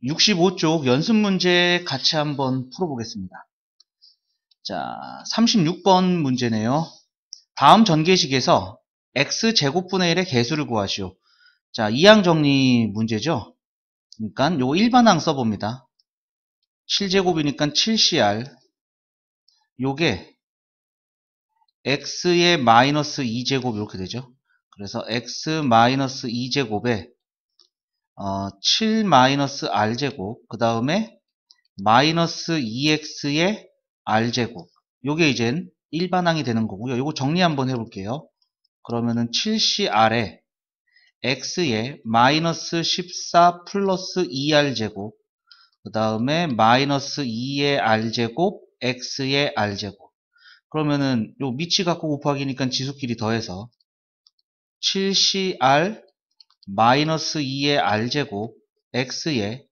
(65쪽) 연습 문제 같이 한번 풀어보겠습니다. 자, 36번 문제네요. 다음 전개식에서 x제곱분의 1의 개수를 구하시오. 자, 이항 정리 문제죠. 그러니까 요거 일반항 써봅니다. 7제곱이니까 7cr, 요게 x의 마이너스 2제곱 이렇게 되죠. 그래서 x 마이너스 2제곱에 7 마이너스 r제곱, 그 다음에 마이너스 2x의 r제곱, 요게 이젠 일반항이 되는 거고요. 요거 정리 한번 해볼게요. 그러면은 7cr에 x의 마이너스 14 플러스 2r제곱, 그 다음에 마이너스 2의 r제곱, x의 r제곱. 그러면은 요 밑이 갖고 곱하기니까 지수끼리 더해서 7cr 마이너스 2의 r제곱, x의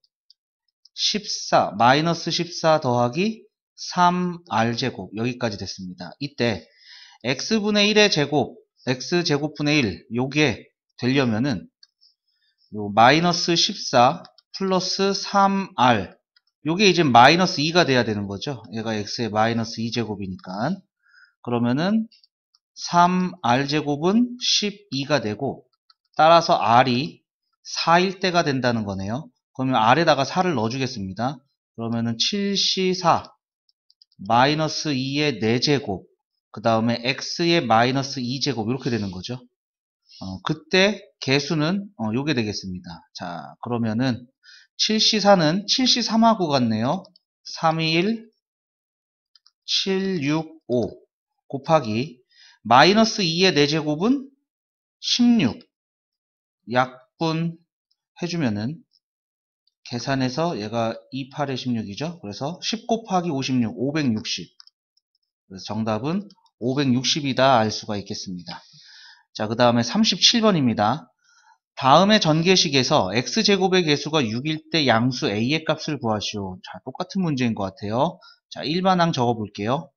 14, 마이너스 14 더하기 3r제곱, 여기까지 됐습니다. 이때 x분의 1의 제곱, x제곱분의 1, 요게 되려면은 요 마이너스 14 플러스 3r, 요게 이제 마이너스 2가 돼야 되는 거죠. 얘가 x의 마이너스 2제곱이니까. 그러면은 3r제곱은 12가 되고, 따라서 r이 4일 때가 된다는 거네요. 그러면 r에다가 4를 넣어주겠습니다. 그러면은 7c4 마이너스 2의 4제곱, 그 다음에 x의 마이너스 2제곱, 이렇게 되는 거죠. 그때 개수는 요게 되겠습니다. 자, 그러면은 7c4는 7c3하고 같네요. 3, 2, 1, 7, 6, 5 곱하기 마이너스 2의 4제곱은 16, 약분 해주면은 계산해서 얘가 2, 8에 16이죠. 그래서 10 곱하기 56, 560. 그래서 정답은 560이다 알 수가 있겠습니다. 자, 그 다음에 37번입니다. 다음의 전개식에서 x제곱의 개수가 6일 때 양수 a의 값을 구하시오. 자, 똑같은 문제인 것 같아요. 자, 일반항 적어볼게요.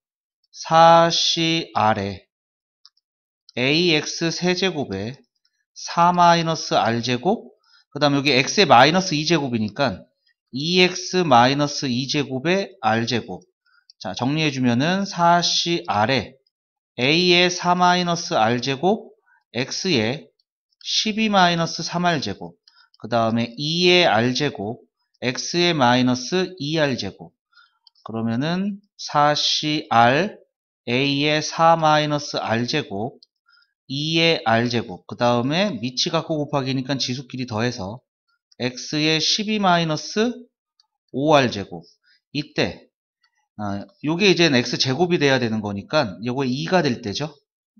4cr에 ax 세제곱에 4-r제곱, 그 다음에 여기 x의 마이너스 2제곱이니까 2x 마이너스 2제곱의 r제곱. 자, 정리해주면은 4cr에 a의 4-r제곱, x의 12-3r제곱, 그 다음에 2의 r제곱, x의 마이너스 2r제곱. 그러면은 4cr a의 4-r제곱, 2의 r제곱, 그 다음에 밑이 갖고 곱하기니까 지수끼리 더해서 x의 12-5r제곱. 이때 요게 이제 x제곱이 돼야 되는 거니까 요거 2가 될 때죠.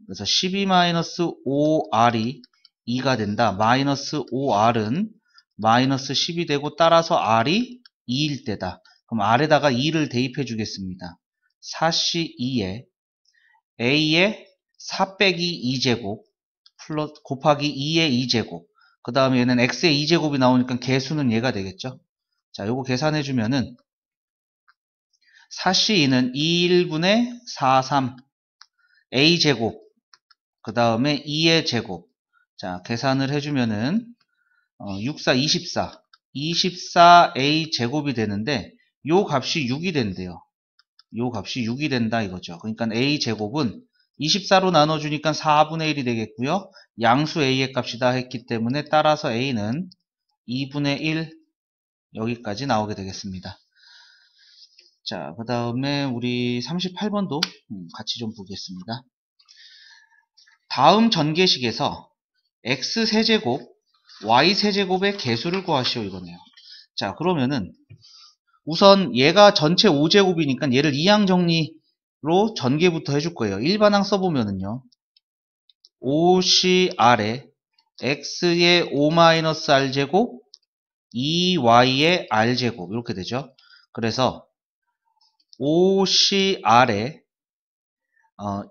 그래서 12-5r이 2가 된다. 마이너스 5r은 마이너스 10이 되고, 따라서 r이 2일 때다. 그럼 r에다가 2를 대입해 주겠습니다. 4c2에 a의 4 빼기 2제곱 플러스 곱하기 2의 2제곱, 그 다음에 얘는 x의 2제곱이 나오니까 개수는 얘가 되겠죠. 자, 요거 계산해 주면은 4c2는 2일분의 43 a제곱, 그 다음에 2의 제곱. 자, 계산을 해주면은 6, 4, 24 24a 제곱이 되는데, 요 값이 6이 된대요. 요 값이 6이 된다 이거죠. 그러니까 a 제곱은 24로 나눠주니까 4분의 1이 되겠고요. 양수 a의 값이다 했기 때문에 따라서 a는 2분의 1, 여기까지 나오게 되겠습니다. 자, 그 다음에 우리 38번도 같이 좀 보겠습니다. 다음 전개식에서 x세제곱, y세제곱의 개수를 구하시오 이거네요. 자, 그러면은 우선 얘가 전체 5제곱이니까 얘를 이항 정리로 전개부터 해줄 거예요. 일반항 써보면은요, 5cr에 x의 5-r제곱, 2y의 r제곱, 이렇게 되죠. 그래서 5cr에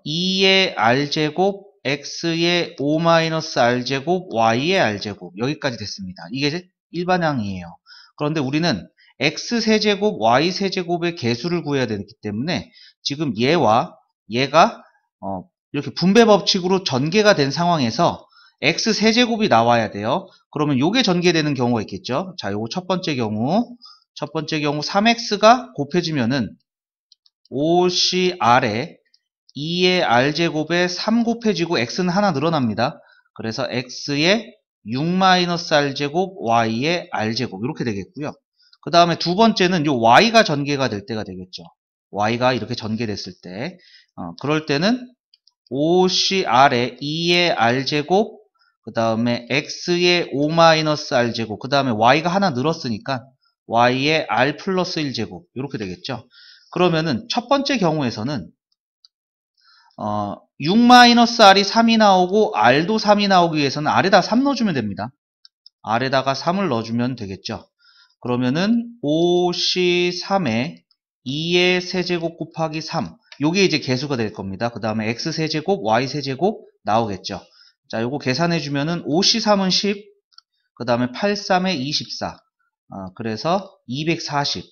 2의 r제곱, x의 5-r제곱, y의 r제곱, 여기까지 됐습니다. 이게 일반항이에요. 그런데 우리는 x세제곱, y세제곱의 개수를 구해야 되기 때문에 지금 얘와 얘가 이렇게 분배 법칙으로 전개가 된 상황에서 x 세제곱이 나와야 돼요. 그러면 요게 전개되는 경우가 있겠죠. 자, 요거 첫 번째 경우 3x가 곱해지면은 5cr에 2의 r제곱에 3 곱해지고 x는 하나 늘어납니다. 그래서 x의 6-r제곱 y의 r제곱 이렇게 되겠고요. 그 다음에 두 번째는 요 y가 전개가 될 때가 되겠죠. y가 이렇게 전개됐을 때 그럴 때는 5cr에 2의 r제곱 그 다음에 x의 5-r제곱 그 다음에 y가 하나 늘었으니까 y의 r 플러스 1제곱 이렇게 되겠죠. 그러면은 첫 번째 경우에서는 6-r이 3이 나오고 r도 3이 나오기 위해서는 r에다 3 넣어주면 됩니다. r에다가 3을 넣어주면 되겠죠. 그러면은 5c3에 2의 세제곱 곱하기 3 요게 이제 계수가 될 겁니다. 그 다음에 x 세제곱 y 세제곱 나오겠죠. 자, 요거 계산해 주면은 5c3은 10, 그 다음에 8, 3에 24 그래서 240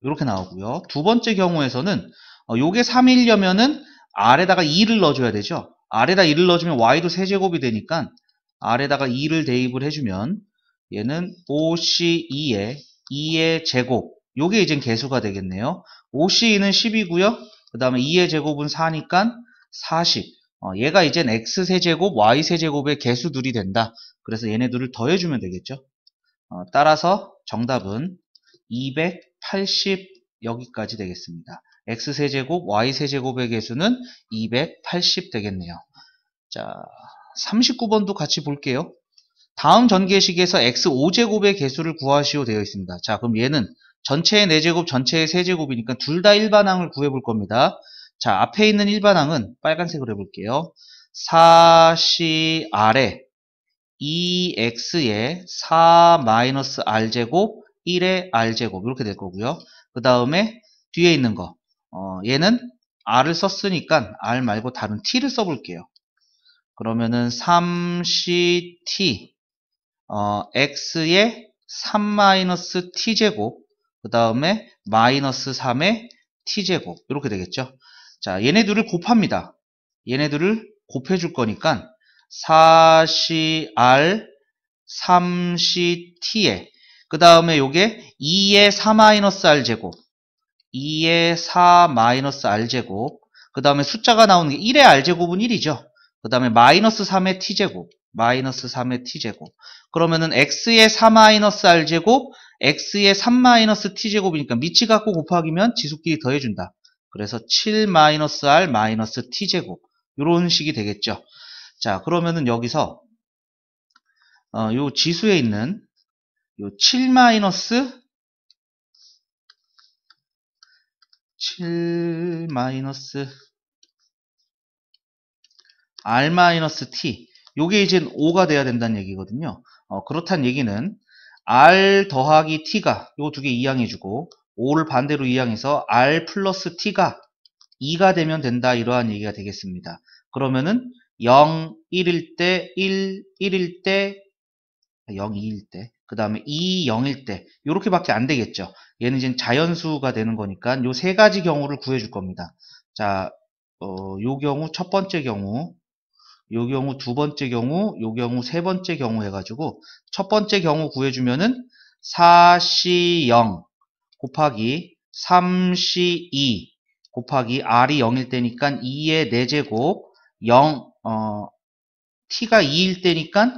이렇게 나오고요. 두 번째 경우에서는 요게 3이려면은 r에다가 2를 넣어줘야 되죠. r에다 2를 넣어주면 y도 세제곱이 되니까 r에다가 2를 대입을 해주면 얘는 5c2에 2의 제곱 요게 이제 개수가 되겠네요. 5c2는 10이고요. 그 다음에 2의 제곱은 4니까 40 얘가 이젠 x 세제곱 y 세제곱의 개수들이 된다. 그래서 얘네들을 더해주면 되겠죠. 따라서 정답은 280 여기까지 되겠습니다. x세제곱 y세제곱의 개수는 280 되겠네요. 자, 39번도 같이 볼게요. 다음 전개식에서 x5제곱의 개수를 구하시오 되어 있습니다. 자, 그럼 얘는 전체의 4제곱, 전체의 세제곱이니까 둘 다 일반항을 구해볼 겁니다. 자, 앞에 있는 일반항은 빨간색으로 해볼게요. 4cr에 2x에 4-r제곱 1의 r제곱 이렇게 될 거고요. 그 다음에 뒤에 있는 거 얘는 r을 썼으니까 r 말고 다른 t를 써볼게요. 그러면은 3ct x의 3-t제곱 그 다음에 마이너스 3의 t제곱 이렇게 되겠죠. 자, 얘네들을 곱합니다. 얘네들을 곱해줄 거니까 4cr 3ct에 그 다음에 요게 2의 4-r제곱 2의 4-r제곱 그 다음에 숫자가 나오는 게 1의 r제곱은 1이죠. 그 다음에 마이너스 3의 t제곱 마이너스 3의 t제곱 그러면은 x의 4-r제곱 x의 3-t제곱이니까 밑이 같고 곱하기면 지수끼리 더해준다. 그래서 7-r-t제곱 이런 식이 되겠죠. 자, 그러면은 여기서 요 지수에 있는 요 7 r-t 요게 이제 5가 돼야 된다는 얘기거든요. 그렇다는 얘기는 r 더하기 t가 요 두 개 이항해주고 5를 반대로 이항해서 r 플러스 t가 2가 되면 된다 이러한 얘기가 되겠습니다. 그러면은 0, 1일 때 1, 1일 때 0, 2일 때 그 다음에 2, 0일 때 요렇게밖에 안 되겠죠. 얘는 이제 자연수가 되는 거니까 요 세 가지 경우를 구해줄 겁니다. 자, 요 경우 첫 번째 경우 요 경우 두 번째 경우, 요 경우 세 번째 경우 해가지고 첫 번째 경우 구해주면은 4c0 곱하기 3c2 곱하기 r이 0일 때니까 2의 4제곱 0 t가 2일 때니까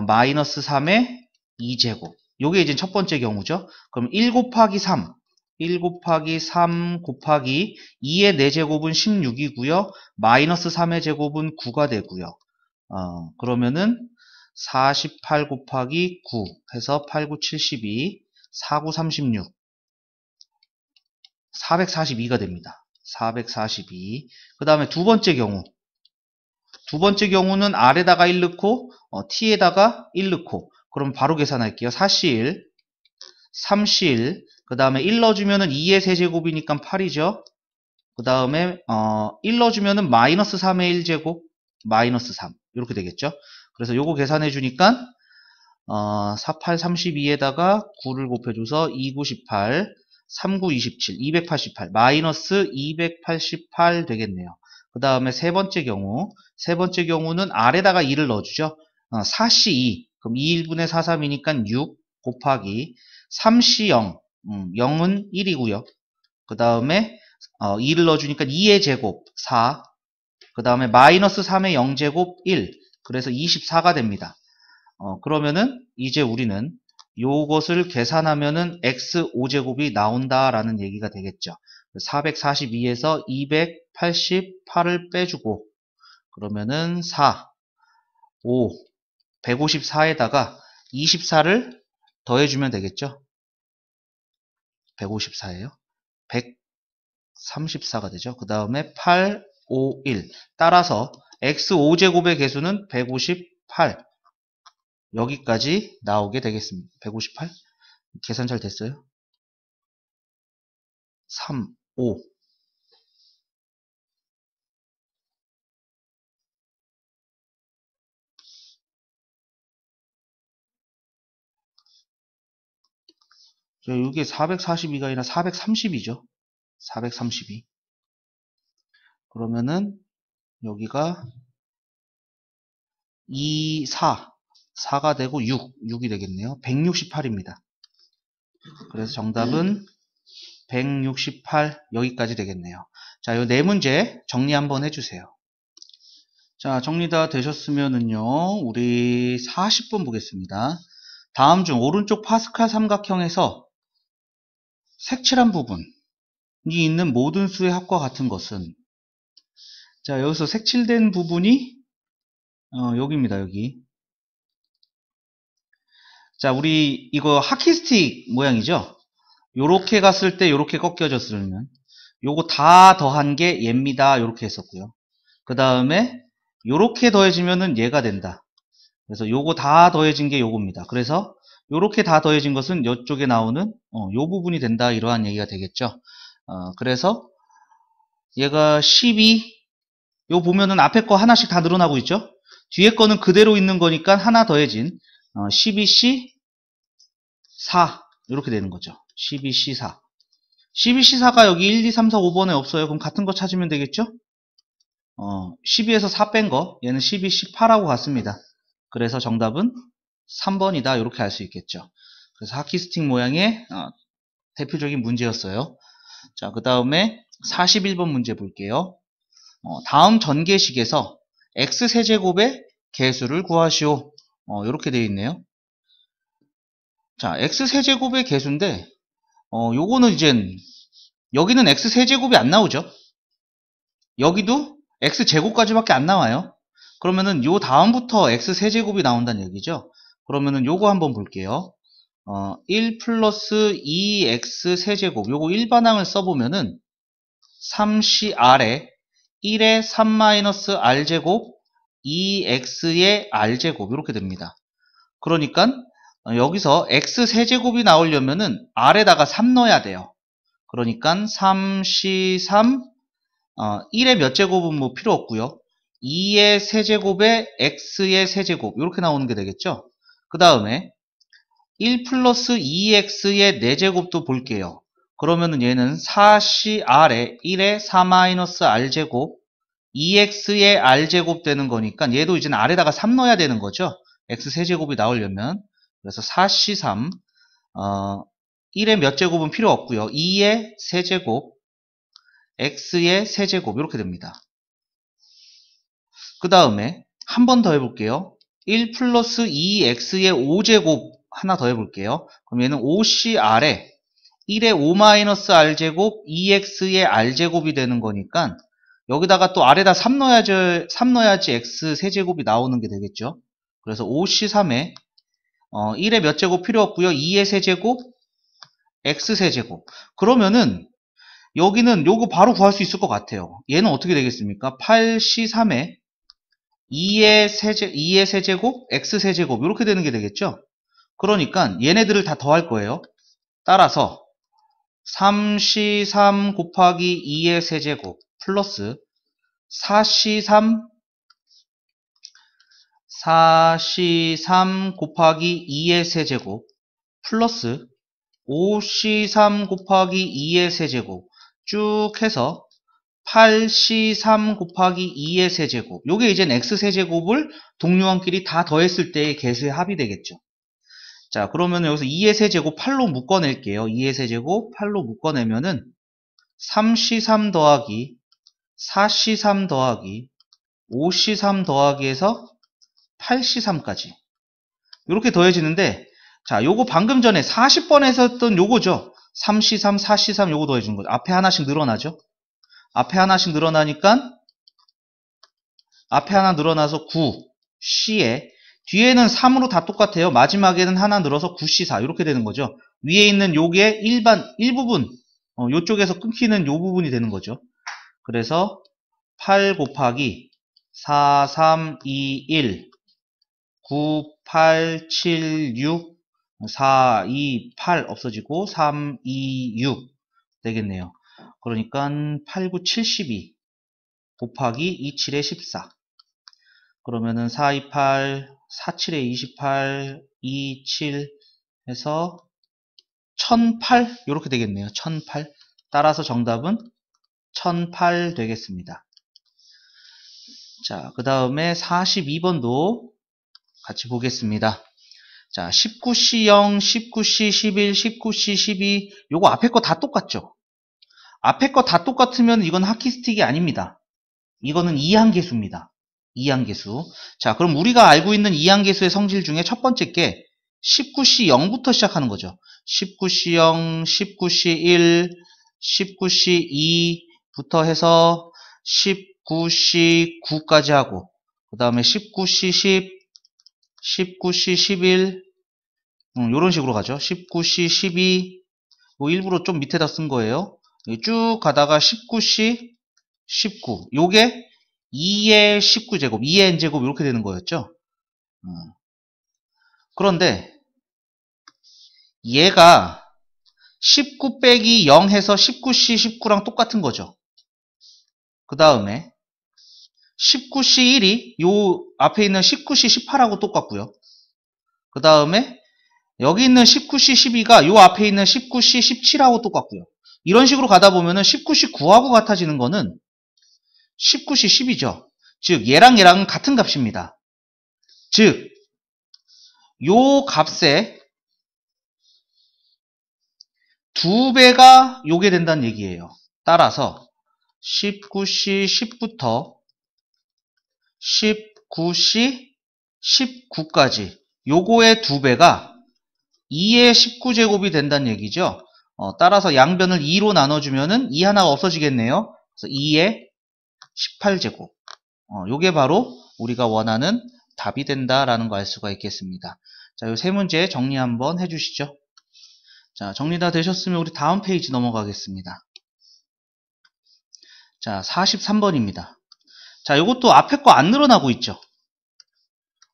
마이너스 3의 2제곱 요게 이제 첫 번째 경우죠. 그럼 1 곱하기 3 1 곱하기 3 곱하기 2의 4제곱은 16이고요. 마이너스 3의 제곱은 9가 되고요. 그러면은 48 곱하기 9 해서 8, 9, 72 4, 9, 36 442가 됩니다. 442. 그 다음에 두 번째 경우 는 r에다가 1 넣고 t에다가 1 넣고 그럼 바로 계산할게요. 4c1 3c1 그 다음에 1 넣어주면은 2의 세제곱이니까 8이죠. 그 다음에 1 넣어주면은 마이너스 3의 1제곱 마이너스 3 이렇게 되겠죠. 그래서 요거 계산해 주니까 48, 32에다가 9를 곱해줘서 2, 9, 18 3, 9, 27 288 마이너스 288 되겠네요. 그 다음에 세 번째 경우는 R에다가 2를 넣어주죠. 4C2. 그럼 2분의 4, 3이니까 6 곱하기 3C0. 0은 1이고요. 그 다음에 2를 넣어주니까 2의 제곱 4. 그 다음에 마이너스 3의 0제곱 1. 그래서 24가 됩니다. 그러면은 이제 우리는 요것을 계산하면은 x5제곱이 나온다라는 얘기가 되겠죠. 442에서 288을 빼주고 그러면은 4, 5, 154에다가 24를 더해주면 되겠죠. 154예요. 134가 되죠. 그 다음에 8, 5, 1. 따라서 x5제곱의 개수는 158. 여기까지 나오게 되겠습니다. 158? 계산 잘 됐어요? 3, 5. 이게 442가 아니라 430이죠. 432. 그러면은 여기가 2, 4가 되고 6이 되겠네요. 168입니다. 그래서 정답은 168 여기까지 되겠네요. 자, 요 네 문제 정리 한번 해주세요. 자, 정리 다 되셨으면은요, 우리 40번 보겠습니다. 다음 중 오른쪽 파스칼 삼각형에서 색칠한 부분이 있는 모든 수의 합과 같은 것은, 자, 여기서 색칠된 부분이 여기입니다. 여기. 자, 우리 이거 하키스틱 모양이죠? 요렇게 갔을 때 요렇게 꺾여졌으면 요거 다 더한 게 얘입니다. 요렇게 했었고요. 그 다음에 요렇게 더해지면은 얘가 된다. 그래서 요거 다 더해진 게 요겁니다. 그래서 요렇게 다 더해진 것은 요쪽에 나오는 요 부분이 된다. 이러한 얘기가 되겠죠. 그래서 얘가 12, 요 보면은 앞에 거 하나씩 다 늘어나고 있죠. 뒤에 거는 그대로 있는 거니까 하나 더해진 12C 4 이렇게 되는 거죠. 12C 4. 12C 4가 여기 1, 2, 3, 4, 5번에 없어요. 그럼 같은 거 찾으면 되겠죠? 12에서 4 뺀 거, 얘는 12C 8하고 같습니다. 그래서 정답은 3번이다. 이렇게 알 수 있겠죠. 그래서 하키스틱 모양의 대표적인 문제였어요. 자, 그 다음에 41번 문제 볼게요. 다음 전개식에서 x세제곱의 개수를 구하시오. 이렇게 되어 있네요. 자, x세제곱의 개수인데 요거는 이젠 여기는 x세제곱이 안 나오죠. 여기도 x제곱까지밖에 안 나와요. 그러면은 요 다음부터 x세제곱이 나온다는 얘기죠. 그러면은 요거 한번 볼게요. 1 플러스 2x 세제곱, 요거 일반항을 써보면은 3cr에 1의 3 마이너스 r제곱 2x의 r제곱 이렇게 됩니다. 그러니까 여기서 x 세제곱이 나오려면은 r에다가 3 넣어야 돼요. 그러니까 3c3 1의 몇 제곱은 뭐 필요 없고요. 2의 세제곱에 x의 세제곱 이렇게 나오는 게 되겠죠. 그 다음에 1 플러스 2x의 4제곱도 볼게요. 그러면은 얘는 4cr에 1의 4 마이너스 r제곱 2x의 r제곱 되는 거니까 얘도 이제는 r에다가 3 넣어야 되는 거죠. x 세제곱이 나오려면. 그래서 4c3 1의 몇 제곱은 필요 없고요. 2의 세제곱 x의 세제곱 이렇게 됩니다. 그 다음에 한 번 더 해볼게요. 1 플러스 2x의 5제곱 하나 더 해볼게요. 그럼 얘는 5cr에 1의 5 마이너스 r제곱 2x의 r제곱이 되는 거니까 여기다가 또 r에다 3 넣어야지 x 세제곱이 나오는 게 되겠죠. 그래서 5c3에 1의 몇 제곱 필요 없고요. 2의 세제곱 x 세제곱. 그러면은 여기는 요거 바로 구할 수 있을 것 같아요. 얘는 어떻게 되겠습니까? 8c3에 2의 세제곱, x 세제곱 이렇게 되는 게 되겠죠? 그러니까 얘네들을 다 더할 거예요. 따라서 3c3 곱하기 2의 세제곱 플러스 4c3 곱하기 2의 세제곱 플러스 5c3 곱하기 2의 세제곱 쭉 해서 8C3 곱하기 2의 세제곱. 요게 이젠 X세제곱을 동류원끼리 다 더했을 때의 개수의 합이 되겠죠. 자, 그러면 여기서 2의 세제곱 8로 묶어낼게요. 2의 세제곱 8로 묶어내면은 3C3 더하기 4C3 더하기 5C3 더하기에서 8C3까지 이렇게 더해지는데, 자, 요거 방금 전에 40번에서 했던 요거죠. 3C3, 4C3 요거 더해주는 거죠. 앞에 하나씩 늘어나죠. 앞에 하나씩 늘어나니까 앞에 하나 늘어나서 9C에 뒤에는 3으로 다 똑같아요. 마지막에는 하나 늘어서 9C4 이렇게 되는 거죠. 위에 있는 요게 일부분 요쪽에서 끊기는 요 부분이 되는 거죠. 그래서 8 곱하기 4, 3, 2, 1 9, 8, 7, 6 4, 2, 8 없어지고 3, 2, 6 되겠네요. 그러니까 8, 9, 72 곱하기 2, 7에 14 그러면은 4, 2, 8 4, 7에 28 2, 7 해서 1008 이렇게 되겠네요. 1008 따라서 정답은 1008 되겠습니다. 자, 그 다음에 42번도 같이 보겠습니다. 자, 19C0, 19C11, 19C12 요거 앞에 거 다 똑같죠? 앞에 거 다 똑같으면 이건 하키스틱이 아닙니다. 이거는 이항계수입니다. 이항계수. 자, 그럼 우리가 알고 있는 이항계수의 성질 중에 첫 번째 게 19C0부터 시작하는 거죠. 19C0, 19C1, 19C2부터 해서 19C9까지 하고 그 다음에 19C10, 19C11 요런 식으로 가죠. 19C12 뭐 일부러 좀 밑에다 쓴 거예요. 쭉 가다가 19C 19 요게 2의 19제곱 2의 n제곱 이렇게 되는 거였죠. 그런데 얘가 19 빼기 0 해서 19C 19랑 똑같은 거죠. 그 다음에 19C1이 요 앞에 있는 19C 18하고 똑같고요. 그 다음에 여기 있는 19C12가 요 앞에 있는 19C 17하고 똑같고요. 이런 식으로 가다 보면은 19C 9하고 같아지는 거는 19C 10이죠. 즉 얘랑 같은 값입니다. 즉 요 값에 2배가 요게 된다는 얘기예요. 따라서 19C 10부터 19C 19까지 요거의 2배가 2의 19제곱이 된다는 얘기죠. 따라서 양변을 2로 나눠주면은 2 하나가 없어지겠네요. 그래서 2의 18제곱. 요게 바로 우리가 원하는 답이 된다라는 거 알 수가 있겠습니다. 자, 요 세 문제 정리 한번 해주시죠. 자, 정리 다 되셨으면 우리 다음 페이지 넘어가겠습니다. 자, 43번입니다. 자, 요것도 앞에 거 안 늘어나고 있죠.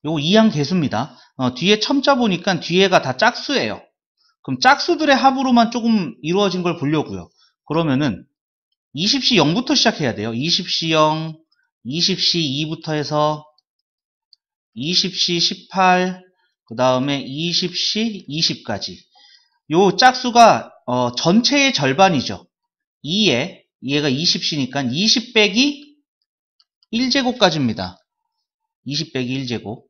요거 이항계수입니다. 뒤에 첨자 보니까 뒤에가 다 짝수예요. 그럼 짝수들의 합으로만 조금 이루어진 걸 보려고요. 그러면은 20C 0부터 시작해야 돼요. 20C 0, 20C 2부터 해서 20C 18, 그 다음에 20C 20까지. 요 짝수가 전체의 절반이죠. 2에 얘가 20C니까 20 빼기 1제곱까지입니다. 20 빼기 1제곱.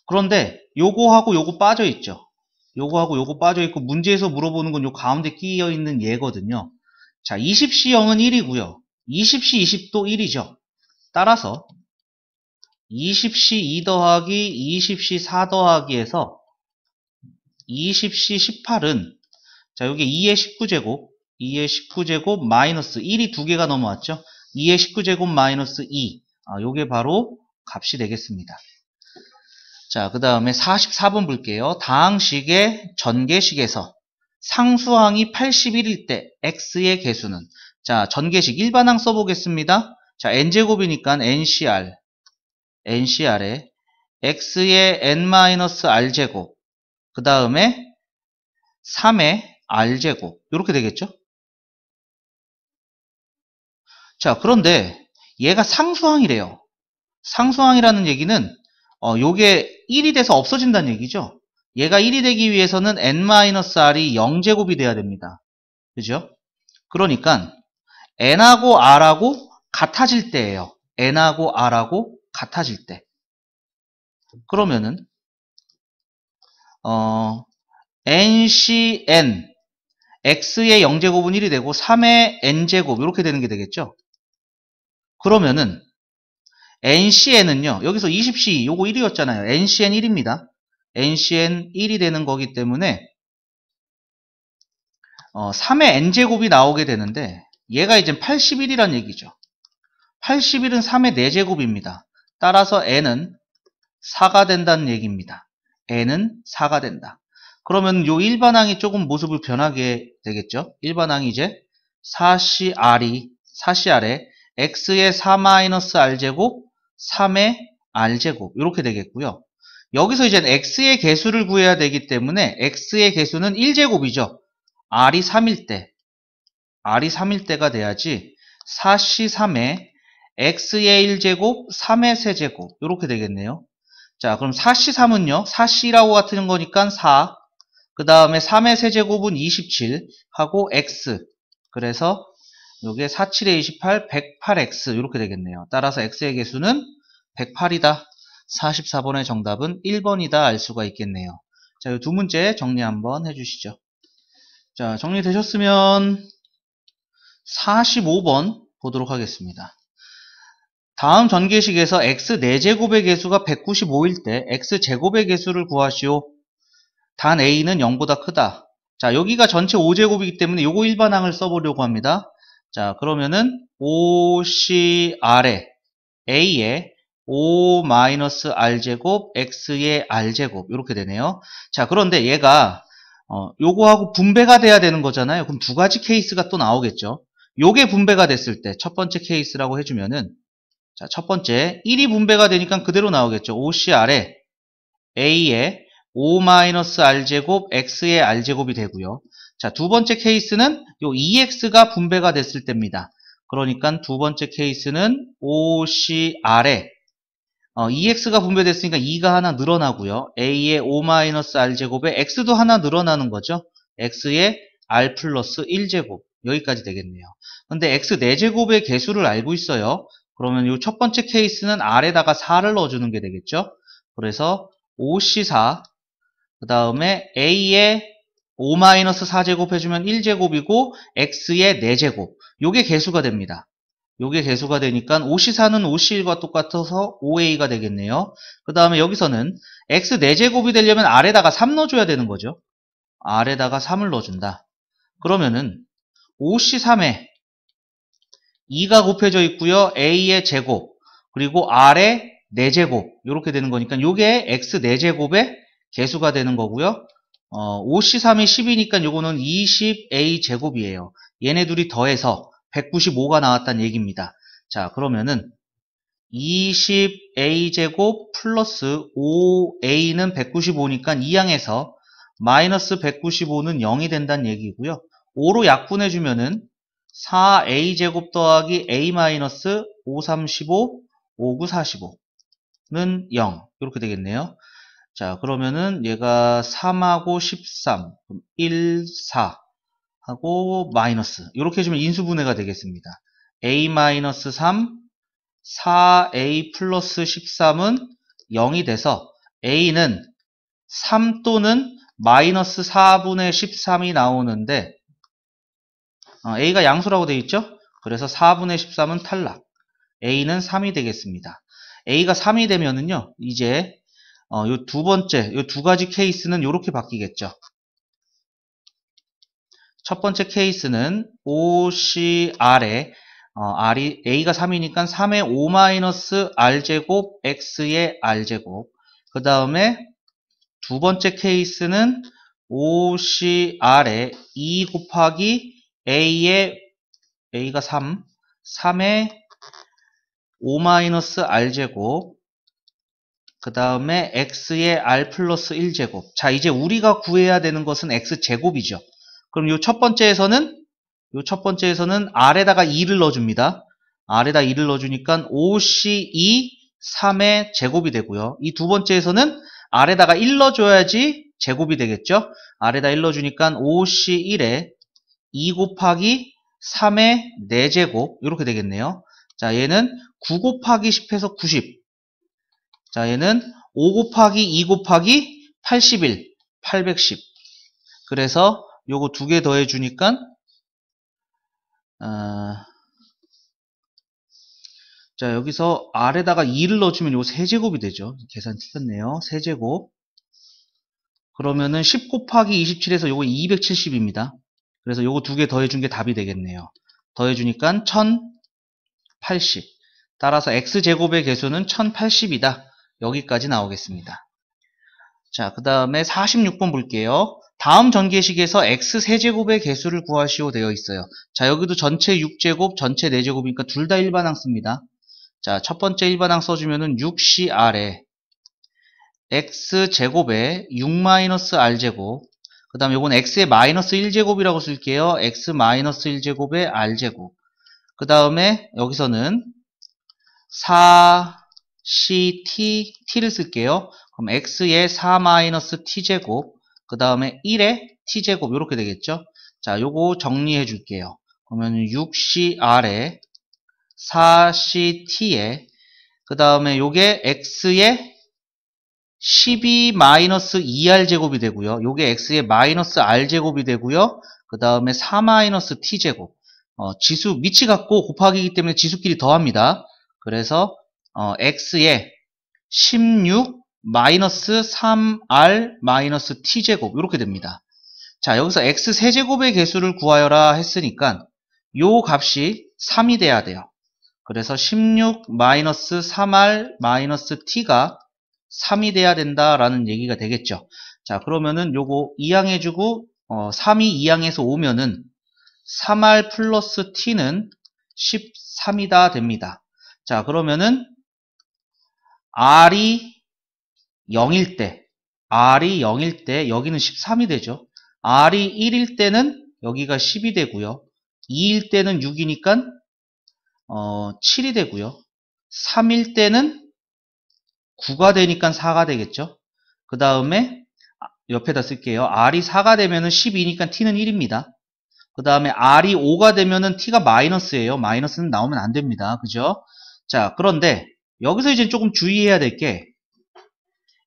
그런데 요거하고 요거 빠져있죠. 요거하고 요거 빠져있고 문제에서 물어보는 건 요 가운데 끼어있는 얘거든요. 자, 20C0은 1이고요. 20C 20도 1이죠. 따라서 20C 2 더하기 20C 4 더하기에서 20C 18은 자, 여기 2의 19제곱 2의 19제곱 마이너스 1이 두 개가 넘어왔죠. 2의 19제곱 마이너스 2 요게 바로 값이 되겠습니다. 자, 그 다음에 44번 볼게요. 다항식의 전개식에서 상수항이 81일 때 x의 개수는 자, 전개식 일반항 써보겠습니다. 자, n제곱이니까 NCR에 x의 n-r제곱 그 다음에 3의 r제곱 이렇게 되겠죠. 자, 그런데 얘가 상수항이래요. 상수항이라는 얘기는 요게 1이 돼서 없어진다는 얘기죠. 얘가 1이 되기 위해서는 n-r이 0제곱이 돼야 됩니다. 그죠? 그러니까 n하고 r하고 같아질 때예요. n하고 r하고 같아질 때. 그러면은 ncn x의 0제곱은 1이 되고 3의 n제곱 이렇게 되는 게 되겠죠. 그러면은 ncn은요. 여기서 20C 요거 1이었잖아요. ncn 1입니다. ncn 1이 되는 거기 때문에 3의 n제곱이 나오게 되는데 얘가 이제 81이란 얘기죠. 81은 3의 4제곱입니다. 따라서 n은 4가 된다는 얘기입니다. n은 4가 된다. 그러면 요 일반항이 조금 모습을 변하게 되겠죠. 일반항이 이제 4CR에 x의 4-r제곱 3의 r제곱 이렇게 되겠고요. 여기서 이제 x의 개수를 구해야 되기 때문에 x의 개수는 1제곱이죠. r이 3일 때가 돼야지 4C3에 x의 1제곱 3의 세제곱 이렇게 되겠네요. 자, 그럼 4C3은요. 4C라고 같은 거니까 4, 그 다음에 3의 세제곱은 27 하고 x, 그래서 요게 4, 7에 28, 108x 이렇게 되겠네요. 따라서 x의 개수는 108이다. 44번의 정답은 1번이다 알 수가 있겠네요. 자, 이 두 문제 정리 한번 해주시죠. 자, 정리되셨으면 45번 보도록 하겠습니다. 다음 전개식에서 x 4제곱의 개수가 195일 때 x제곱의 개수를 구하시오. 단 a는 0보다 크다. 자, 여기가 전체 5제곱이기 때문에 요거 일반항을 써보려고 합니다. 자, 그러면은 5CR에 a의 5-r제곱 x의 r제곱 이렇게 되네요. 자, 그런데 얘가 요거하고 분배가 돼야 되는 거잖아요. 그럼 두 가지 케이스가 또 나오겠죠. 요게 분배가 됐을 때 첫 번째 케이스라고 해주면은, 자, 첫 번째 1이 분배가 되니까 그대로 나오겠죠. 5CR에 a의 5-r제곱 x의 r제곱이 되고요. 자, 두 번째 케이스는 요 2x가 분배가 됐을 때입니다. 그러니까 두 번째 케이스는 5CR에 2x가 분배됐으니까 2가 하나 늘어나고요. a의 5-r제곱에 x도 하나 늘어나는 거죠. x의 r 플러스 1제곱 여기까지 되겠네요. 근데 x 4제곱의 개수를 알고 있어요. 그러면 이 첫 번째 케이스는 r에다가 4를 넣어주는 게 되겠죠. 그래서 5C4 그 다음에 a의 5-4제곱 해주면 1제곱이고 x의 4제곱 요게 개수가 됩니다. 요게 개수가 되니까 5C4는 5C1과 똑같아서 5a가 되겠네요. 그 다음에 여기서는 x 4제곱이 되려면 r에다가 3 넣어줘야 되는 거죠. r에다가 3을 넣어준다. 그러면은 5C3에 2가 곱해져 있고요. a의 제곱 그리고 r의 4제곱 이렇게 되는 거니까 요게 x 4제곱의 개수가 되는 거고요. 5C3이 10이니까 요거는 20a 제곱이에요. 얘네 둘이 더해서 195가 나왔다는 얘기입니다. 자, 그러면은 20a 제곱 플러스 5a는 195니까 이 항에서 마이너스 195는 0이 된다는 얘기고요. 5로 약분해주면은 4a 제곱 더하기 a 마이너스 535, 59, 45는 0 이렇게 되겠네요. 자, 그러면은 얘가 3하고 13, 1, 4 하고 마이너스 이렇게 해주면 인수분해가 되겠습니다. a-3, 4a 플러스 13은 0이 돼서 a는 3 또는 마이너스 4분의 13이 나오는데 a가 양수라고 되어 있죠? 그래서 4분의 13은 탈락. a는 3이 되겠습니다. a가 3이 되면은요, 이제 요 두 번째, 요 두 가지 케이스는 이렇게 바뀌겠죠. 첫 번째 케이스는 5CR에 a가 3이니까 3의 5-r제곱 x의 r제곱 그 다음에 두 번째 케이스는 5CR에 2 곱하기 a가 3의 5-r제곱 그 다음에 x의 r 플러스 1제곱. 자, 이제 우리가 구해야 되는 것은 x제곱이죠. 그럼 요 첫 번째에서는 r에다가 2를 넣어줍니다. r에다 2를 넣어주니까 5c2 3의 제곱이 되고요. 이 두 번째에서는 r에다가 1 넣어줘야지 제곱이 되겠죠. r에다 1 넣어주니까 5c1에 2 곱하기 3의 4제곱 이렇게 되겠네요. 자, 얘는 9 곱하기 10해서 90. 자, 얘는 5 곱하기 2 곱하기 81, 810. 그래서 요거 두 개 더해주니까, 자, 여기서 R에다가 2를 넣어주면 요거 세제곱이 되죠. 계산 틀렸네요. 세제곱. 그러면은 10 곱하기 27에서 요거 270입니다. 그래서 요거 두 개 더해준 게 답이 되겠네요. 더해주니까 1080. 따라서 x제곱의 개수는 1080이다. 여기까지 나오겠습니다. 자, 그 다음에 46번 볼게요. 다음 전개식에서 x세제곱의 개수를 구하시오 되어 있어요. 자, 여기도 전체 6제곱, 전체 4제곱이니까 둘 다 일반항 씁니다. 자, 첫 번째 일반항 써주면은 6CR에 x제곱에 6-r제곱, 그 다음에 요건 x의 마이너스 1제곱이라고 쓸게요. x 마이너스 1제곱의 r제곱. 그 다음에 여기서는 4ct, t를 쓸게요. 그럼 x의 4-t제곱, 그 다음에 1의 t제곱, 이렇게 되겠죠. 자, 요거 정리해 줄게요. 그러면 6cr에 4ct에, 그 다음에 요게 x의 12-2r제곱이 되고요. 요게 x의 마이너스 r제곱이 되고요. 그 다음에 4-t제곱. 지수, 밑이 같고 곱하기이기 때문에 지수끼리 더합니다. 그래서 x의 16-3r-t제곱 이렇게 됩니다. 자, 여기서 x 세제곱의 개수를 구하여라 했으니까 요 값이 3이 돼야 돼요. 그래서 16-3r-t가 3이 돼야 된다라는 얘기가 되겠죠. 자, 그러면은 요거 2항 해주고 3이 2항에서 오면은 3r 플러스 t는 13이다 됩니다. 자, 그러면은 r이 0일 때, 여기는 13이 되죠. r이 1일 때는 여기가 10이 되고요. 2일 때는 6이니까 7이 되고요. 3일 때는 9가 되니까 4가 되겠죠. 그 다음에 옆에다 쓸게요. r이 4가 되면은 12니까 t는 1입니다. 그 다음에 r이 5가 되면은 t가 마이너스예요. 마이너스는 나오면 안 됩니다. 그죠? 자, 그런데 여기서 이제 조금 주의해야 될 게,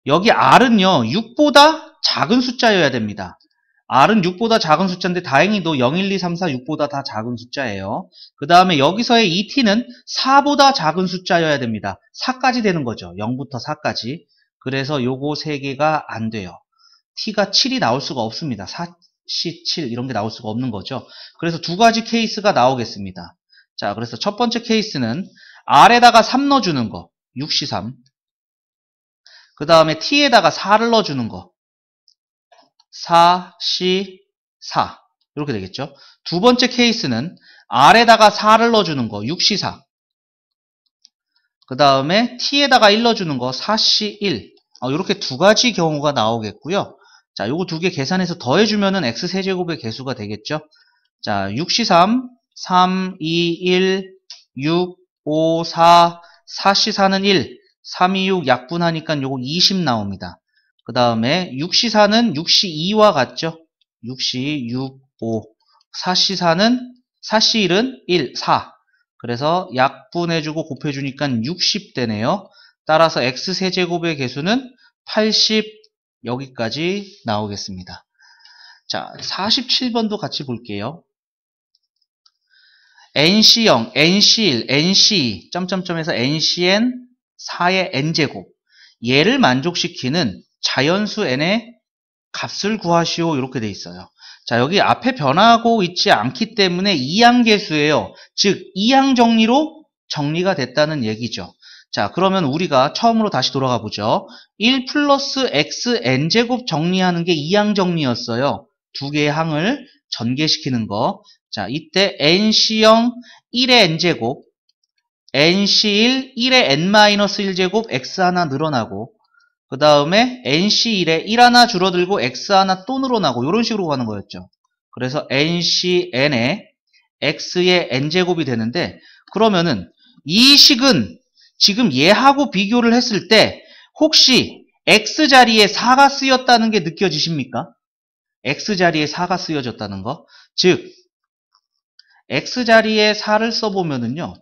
여기 r은요 6보다 작은 숫자여야 됩니다. r은 6보다 작은 숫자인데 다행히도 0, 1, 2, 3, 4, 6보다 다 작은 숫자예요. 그 다음에 여기서의 이 t는 4보다 작은 숫자여야 됩니다. 4까지 되는 거죠. 0부터 4까지. 그래서 요거 3개가 안 돼요. t가 7이 나올 수가 없습니다. 4C7 이런 게 나올 수가 없는 거죠. 그래서 두 가지 케이스가 나오겠습니다. 자, 그래서 첫 번째 케이스는 r에다가 3 넣어주는 거, 6C3. 그 다음에 t에다가 4를 넣어주는 거, 4C4. 이렇게 되겠죠. 두 번째 케이스는 r에다가 4를 넣어주는 거, 6C4. 그 다음에 t에다가 1 넣어주는 거, 4C1. 이렇게 두 가지 경우가 나오겠고요. 자, 요거 두 개 계산해서 더해주면은 x세제곱의 개수가 되겠죠. 자, 6C3, 3, 2, 1, 6, 5, 4, 4C4는 1, 3, 2, 6 약분하니까 요거 20 나옵니다. 그 다음에 6C4는 6C2와 같죠. 6C, 6, 5. 4C1은 1, 4. 그래서 약분해주고 곱해주니까 60 되네요. 따라서 x세제곱의 개수는 80, 여기까지 나오겠습니다. 자, 47번도 같이 볼게요. NC0, NC1, NC2, 점점점에서 NCN 4의 n제곱. 얘를 만족시키는 자연수 n의 값을 구하시오. 이렇게 돼 있어요. 자, 여기 앞에 변하고 있지 않기 때문에 이항계수예요. 즉, 이항 정리로 정리가 됐다는 얘기죠. 자, 그러면 우리가 처음으로 다시 돌아가 보죠. 1 플러스 x n제곱 정리하는 게 이항 정리였어요. 두 개의 항을 전개시키는 거. 자, 이때 nc0 1의 n제곱, nc1 1의 n-1제곱 x 하나 늘어나고, 그 다음에 nc1에 1 하나 줄어들고 x 하나 또 늘어나고 이런 식으로 가는 거였죠. 그래서 ncn에 x의 n제곱이 되는데, 그러면은 이 식은 지금 얘하고 비교를 했을 때 혹시 x자리에 4가 쓰였다는 게 느껴지십니까? x자리에 4가 쓰여졌다는 거. 즉 x자리에 4를 써보면은요,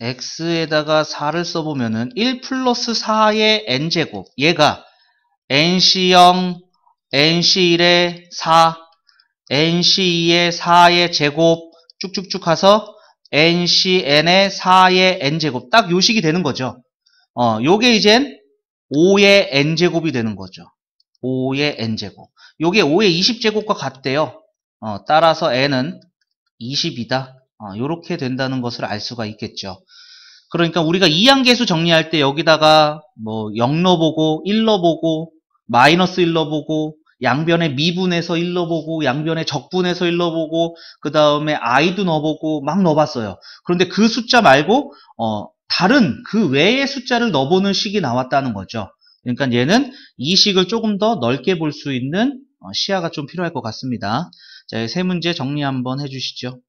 x에다가 4를 써보면은 1 플러스 4의 n제곱, 얘가 nc0, nc1의 4, nc2의 4의 제곱 쭉쭉쭉 가서 ncn의 4의 n제곱, 딱 요식이 되는 거죠. 요게 이젠 5의 n제곱이 되는 거죠. 5의 n제곱. 요게 5의 20제곱과 같대요. 따라서 n은 20이다. 요렇게 된다는 것을 알 수가 있겠죠. 그러니까 우리가 이항계수 정리할 때 여기다가 뭐 0 넣어보고 1 넣어보고 마이너스 1 넣어보고 양변에 미분해서 1 넣어보고 양변에 적분해서 1 넣어보고 그 다음에 i도 넣어보고 막 넣어봤어요. 그런데 그 숫자 말고 다른 그 외의 숫자를 넣어보는 식이 나왔다는 거죠. 그러니까 얘는 이 식을 조금 더 넓게 볼 수 있는 시야가 좀 필요할 것 같습니다. 자, 세 문제 정리 한번 해주시죠.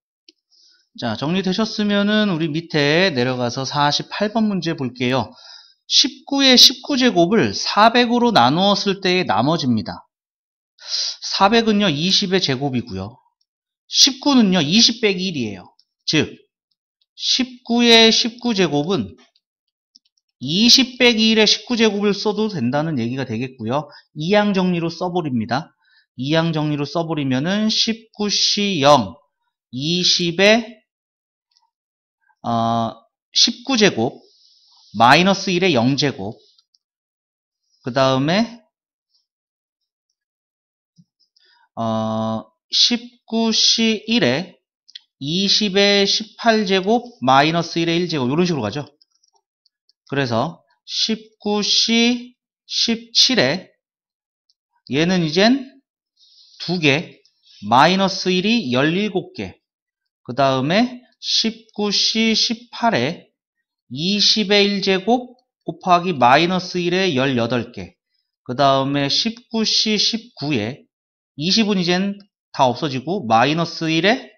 자, 정리되셨으면은 우리 밑에 내려가서 48번 문제 볼게요. 19의 19제곱을 400으로 나누었을 때의 나머지입니다. 400은요 20의 제곱이고요. 19는요 20 빼기 1이에요. 즉 19의 19제곱은 20 빼기 1의 19제곱을 써도 된다는 얘기가 되겠고요. 이항 정리로 써버립니다. 이항 정리로 써버리면은 19C 0, 20의 19제곱 마이너스 1의 0제곱 그 다음에 19C 1에 20의 18제곱 마이너스 1의 1제곱 이런 식으로 가죠. 그래서 19C 17에 얘는 이젠 2개 마이너스 1이 17개 그 다음에 19C 18에 20의 1제곱 곱하기 마이너스 1의 18개 그 다음에 19C 19에 20은 이젠 다 없어지고 마이너스 1의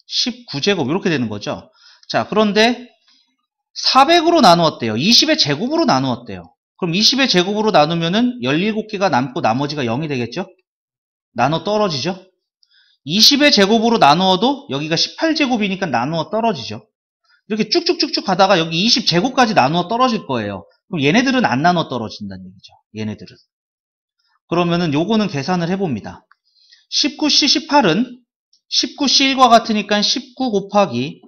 19제곱 이렇게 되는 거죠. 자, 그런데 400으로 나누었대요. 20의 제곱으로 나누었대요. 그럼 20의 제곱으로 나누면은 17개가 남고 나머지가 0이 되겠죠? 나눠 떨어지죠? 20의 제곱으로 나누어도 여기가 18제곱이니까 나누어 떨어지죠. 이렇게 쭉쭉쭉쭉 가다가 여기 20제곱까지 나누어 떨어질 거예요. 그럼 얘네들은 안 나눠 떨어진다는 얘기죠. 얘네들은. 그러면은 요거는 계산을 해봅니다. 19C 18은 19C1과 같으니까 19 곱하기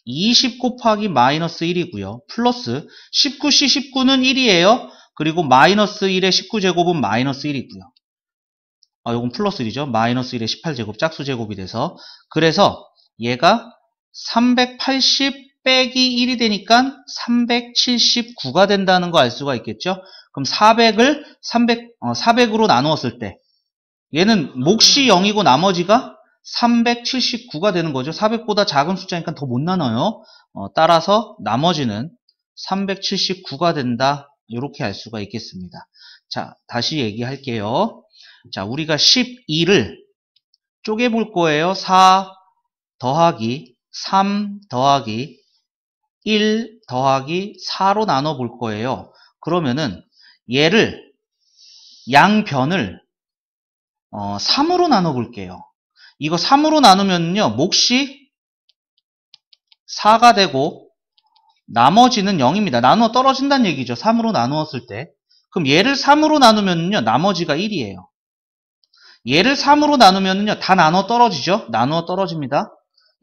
20 곱하기 마이너스 1이고요. 플러스 19C 19는 1이에요. 그리고 마이너스 1의 19제곱은 마이너스 1이고요. 요건 플러스 1이죠. 마이너스 1의 18제곱 짝수제곱이 돼서 그래서 얘가 380 빼기 1이 되니까 379가 된다는 거 알 수가 있겠죠. 그럼 400을 400으로 나누었을 때 얘는 몫이 0이고 나머지가 379가 되는 거죠. 400보다 작은 숫자니까 더 못 나눠요. 따라서 나머지는 379가 된다. 이렇게 알 수가 있겠습니다. 자, 다시 얘기할게요. 자, 우리가 12를 쪼개볼 거예요. 4 더하기 3 더하기 1 더하기 4로 나눠 볼 거예요. 그러면은 얘를 양변을 3으로 나눠 볼게요. 이거 3으로 나누면요 몫이 4가 되고 나머지는 0입니다. 나누어 떨어진다는 얘기죠. 3으로 나누었을 때. 그럼 얘를 3으로 나누면요 나머지가 1이에요. 얘를 3으로 나누면요 다 나누어 떨어지죠. 나누어 떨어집니다.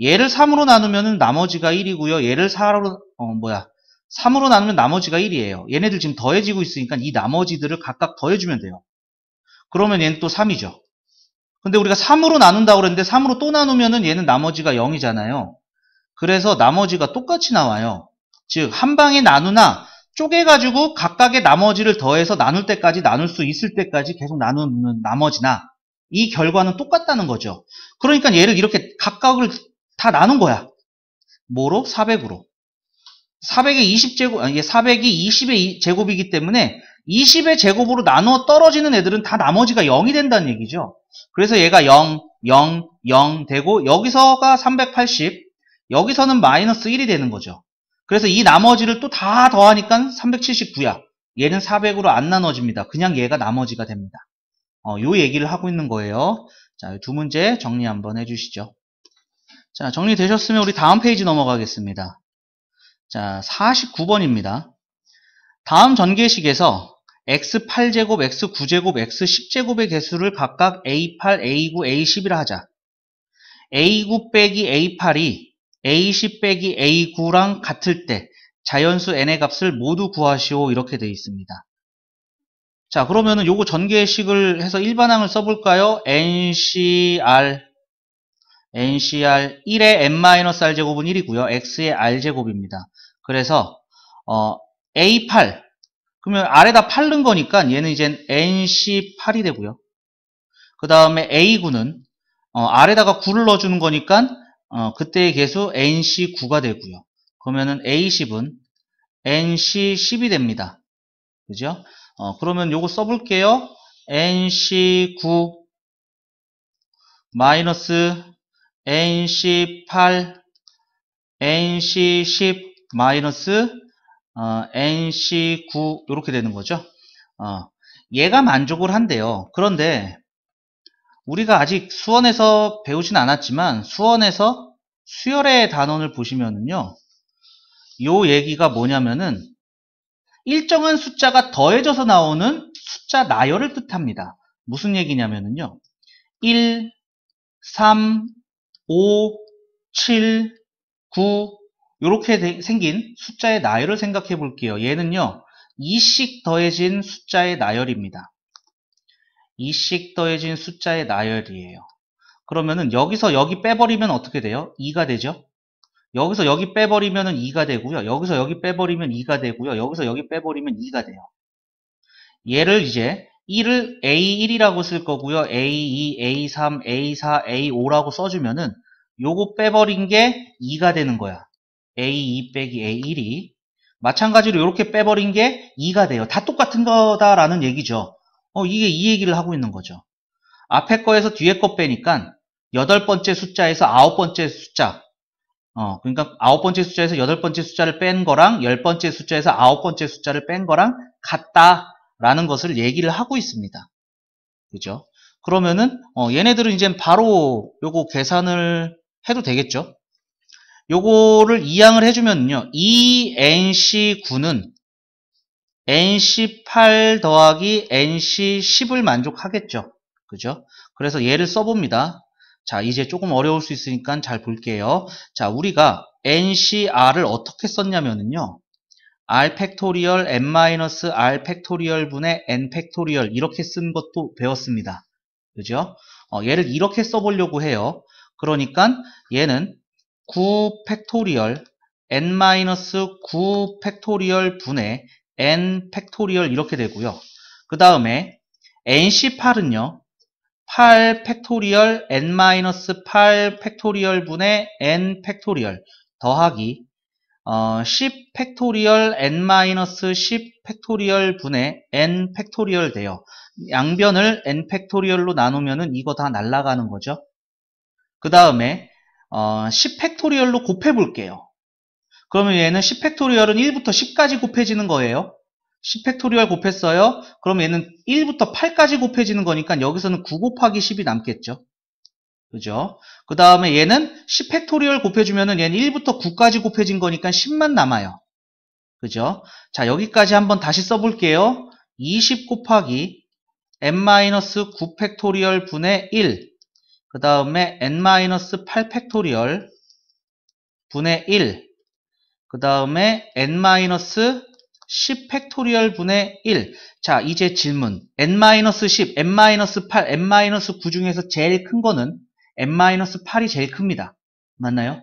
얘를 3으로 나누면 나머지가 1이고요. 얘를 3으로 나누면 나머지가 1이에요. 얘네들 지금 더해지고 있으니까 이 나머지들을 각각 더해주면 돼요. 그러면 얘는 또 3이죠. 근데 우리가 3으로 나눈다고 그랬는데 3으로 또 나누면은 얘는 나머지가 0이잖아요. 그래서 나머지가 똑같이 나와요. 즉, 한 방에 나누나 쪼개가지고 각각의 나머지를 더해서 나눌 때까지 나눌 수 있을 때까지 계속 나누는 나머지나 이 결과는 똑같다는 거죠. 그러니까 얘를 이렇게 각각을 다 나눈 거야. 뭐로? 400으로. 400의 20제곱, 이게 400이 20의 제곱이기 때문에 20의 제곱으로 나누어 떨어지는 애들은 다 나머지가 0이 된다는 얘기죠. 그래서 얘가 0, 0, 0 되고 여기서가 380, 여기서는 마이너스 1이 되는 거죠. 그래서 이 나머지를 또 다 더하니까 379야. 얘는 400으로 안 나눠집니다. 그냥 얘가 나머지가 됩니다. 요 얘기를 하고 있는 거예요. 자, 두 문제 정리 한번 해주시죠. 자, 정리되셨으면 우리 다음 페이지 넘어가겠습니다. 자, 49번입니다. 다음 전개식에서 x8제곱, x9제곱, x10제곱의 개수를 각각 a8, a9, a10이라 하자. a9 빼기 a8이 a10 빼기 a9랑 같을 때 자연수 n의 값을 모두 구하시오. 이렇게 되어 있습니다. 자, 그러면은 요거 전개식을 해서 일반항을 써볼까요? ncr 1의 n-r 제곱은 1이고요. x의 r제곱입니다. 그래서 a8 그러면 R에다 8 넣은 거니까 얘는 이제 nc8이 되고요. 그 다음에 a9는 R에다가 9를 넣어주는 거니까 그때의 개수 nc9가 되고요. 그러면은 a10은 nc10이 됩니다. 그죠? 그러면 요거 써볼게요. nc9 마이너스 nc8 nc10 마이너스 nc9 이렇게 되는 거죠. 얘가 만족을 한대요. 그런데 우리가 아직 수원에서 배우진 않았지만 수원에서 수열의 단원을 보시면은요. 요 얘기가 뭐냐면은 일정한 숫자가 더해져서 나오는 숫자 나열을 뜻합니다. 무슨 얘기냐면은요. 1, 3, 5, 7, 9 이렇게 생긴 숫자의 나열을 생각해 볼게요. 얘는요. 2씩 더해진 숫자의 나열입니다. 2씩 더해진 숫자의 나열이에요. 그러면은 여기서 여기 빼버리면 어떻게 돼요? 2가 되죠? 여기서 여기 빼버리면 2가 되고요. 여기서 여기 빼버리면 2가 되고요. 여기서 여기 빼버리면 2가 돼요. 얘를 이제 1을 A1이라고 쓸 거고요. A2, A3, A4, A5라고 써주면은 요거 빼버린 게 2가 되는 거야. A2 빼기 A1이. 마찬가지로 이렇게 빼버린 게 2가 돼요. 다 똑같은 거다라는 얘기죠. 이게 이 얘기를 하고 있는 거죠. 앞에 거에서 뒤에 거 빼니까 8번째 숫자에서 9번째 숫자. 그러니까 9번째 숫자에서 8번째 숫자를 뺀 거랑 10번째 숫자에서 9번째 숫자를 뺀 거랑 같다라는 것을 얘기를 하고 있습니다. 그죠? 그러면은 얘네들은 이제 바로 요거 계산을 해도 되겠죠? 요거를 이항을 해주면요. 이 nc9는 nc8 더하기 nc10을 만족하겠죠. 그죠? 그래서 얘를 써봅니다. 자, 이제 조금 어려울 수 있으니까 잘 볼게요. 자, 우리가 ncr을 어떻게 썼냐면요. r 팩토리얼 n-r 팩토리얼 분의 n 팩토리얼 이렇게 쓴 것도 배웠습니다. 그죠? 얘를 이렇게 써보려고 해요. 그러니까 얘는 9 팩토리얼 n-9 팩토리얼 분의 n 팩토리얼 이렇게 되고요. 그 다음에 nc8은요. 8 팩토리얼 n-8 팩토리얼 분의 n 팩토리얼 더하기 10 팩토리얼 n-10 팩토리얼 분의 n 팩토리얼 돼요. 양변을 n 팩토리얼로 나누면은 이거 다 날아가는 거죠. 그 다음에 10 팩토리얼로 곱해 볼게요. 그러면 얘는 10 팩토리얼은 1부터 10까지 곱해지는 거예요. 10 팩토리얼 곱했어요. 그럼 얘는 1부터 8까지 곱해지는 거니까 여기서는 9 곱하기 10이 남겠죠. 그죠? 그 다음에 얘는 10 팩토리얼 곱해주면은 얘는 1부터 9까지 곱해진 거니까 10만 남아요. 그죠? 자, 여기까지 한번 다시 써볼게요. 20 곱하기 n-9 팩토리얼 분의 1. 그 다음에 n-8 팩토리얼 분의 1. 그 다음에 n-10 팩토리얼 분의 1. 자, 이제 질문. n-10, n-8, n-9 중에서 제일 큰 거는 n-8이 제일 큽니다. 맞나요?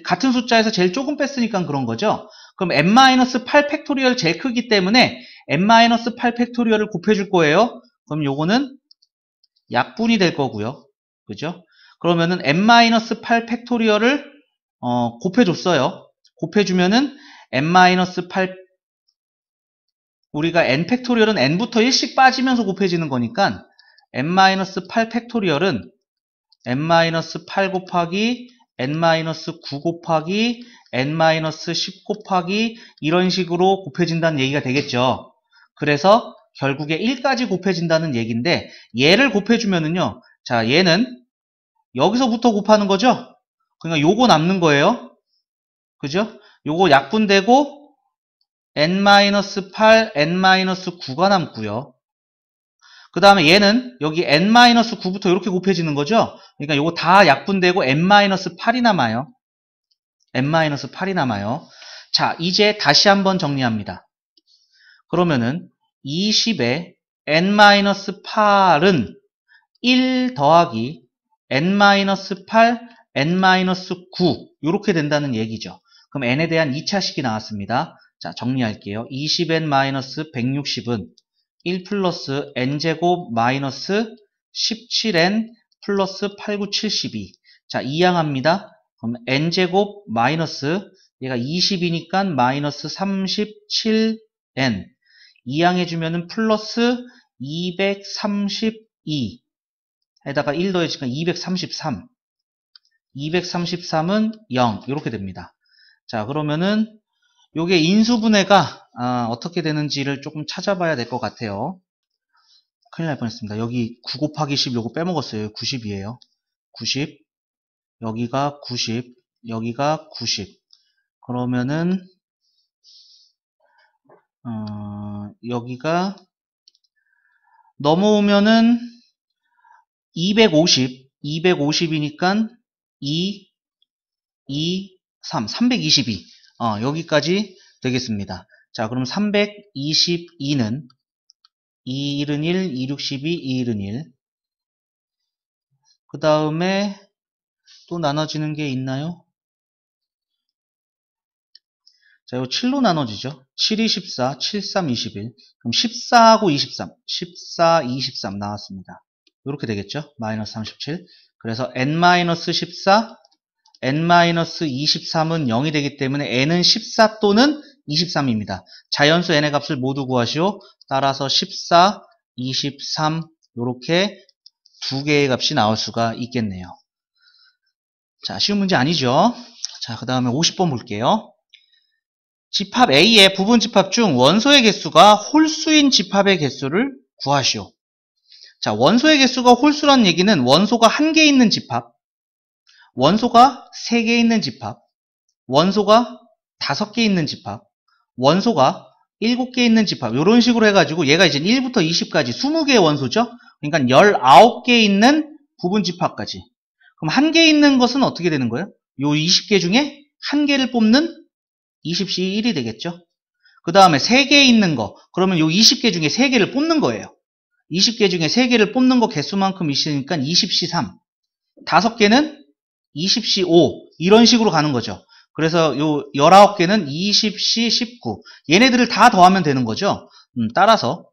같은 숫자에서 제일 조금 뺐으니까 그런 거죠. 그럼 n-8 팩토리얼 제일 크기 때문에 n-8 팩토리얼을 곱해줄 거예요. 그럼 요거는 약분이 될 거고요. 그죠? 그러면은 n-8 팩토리얼을 곱해줬어요. 곱해주면은 n-8 우리가 n 팩토리얼은 n부터 1씩 빠지면서 곱해지는 거니까 n-8 팩토리얼은 n-8 곱하기 n-9 곱하기 n-10 곱하기 이런 식으로 곱해진다는 얘기가 되겠죠. 그래서 결국에 1까지 곱해진다는 얘기인데 얘를 곱해주면은요. 자, 얘는 여기서부터 곱하는 거죠. 그러니까 요거 남는 거예요. 그죠? 요거 약분되고 n-8, n-9가 남고요. 그 다음에 얘는 여기 n-9부터 이렇게 곱해지는 거죠? 그러니까 요거 다 약분되고 n-8이 남아요. n-8이 남아요. 자, 이제 다시 한번 정리합니다. 그러면은 20에 n-8은 1 더하기 n-8, n-9 이렇게 된다는 얘기죠. 그럼 n에 대한 2차식이 나왔습니다. 자, 정리할게요. 20n-160은 1 플러스 n제곱 마이너스 17n 플러스 8, 9, 72. 자, 이항합니다. 그럼 n제곱 마이너스 얘가 20이니까 마이너스 37n. 이항해주면은 플러스 232. 에다가 1 더해지니까 233. 233은 0. 이렇게 됩니다. 자, 그러면은 요게 인수분해가 어떻게 되는지를 조금 찾아봐야 될 것 같아요. 큰일 날 뻔했습니다. 여기 9 곱하기 10 요거 빼먹었어요. 90이에요. 90. 여기가 90. 여기가 90. 그러면은 여기가 넘어오면은 250. 250이니까 2, 2, 3. 322. 여기까지 되겠습니다. 자, 그럼 322는 2, 1은 1, 2, 6, 12, 2, 1은 1. 그 다음에 또 나눠지는 게 있나요? 자, 이거 7로 나눠지죠. 7, 2, 14, 7, 3, 21. 그럼 14하고 23. 14, 23 나왔습니다. 이렇게 되겠죠. 마이너스 37. 그래서 n-14, n-23은 0이 되기 때문에 n은 14 또는 23입니다. 자연수 n의 값을 모두 구하시오. 따라서 14, 23 이렇게 두 개의 값이 나올 수가 있겠네요. 자, 쉬운 문제 아니죠? 자, 그 다음에 50번 볼게요. 집합 A의 부분 집합 중 원소의 개수가 홀수인 집합의 개수를 구하시오. 자, 원소의 개수가 홀수란 얘기는 원소가 1개 있는 집합, 원소가 3개 있는 집합, 원소가 5개 있는 집합, 원소가 7개 있는 집합, 이런 식으로 해가지고 얘가 이제 1부터 20까지 20개의 원소죠? 그러니까 19개 있는 부분 집합까지. 그럼 1개 있는 것은 어떻게 되는 거예요? 요 20개 중에 1개를 뽑는 20시 1이 되겠죠? 그 다음에 3개 있는 거, 그러면 요 20개 중에 3개를 뽑는 거예요. 20개 중에 3개를 뽑는 거 개수만큼 있으니까 20시 3. 5개는 20시 5. 이런 식으로 가는 거죠. 그래서 요 19개는 20시 19. 얘네들을 다 더하면 되는 거죠. 따라서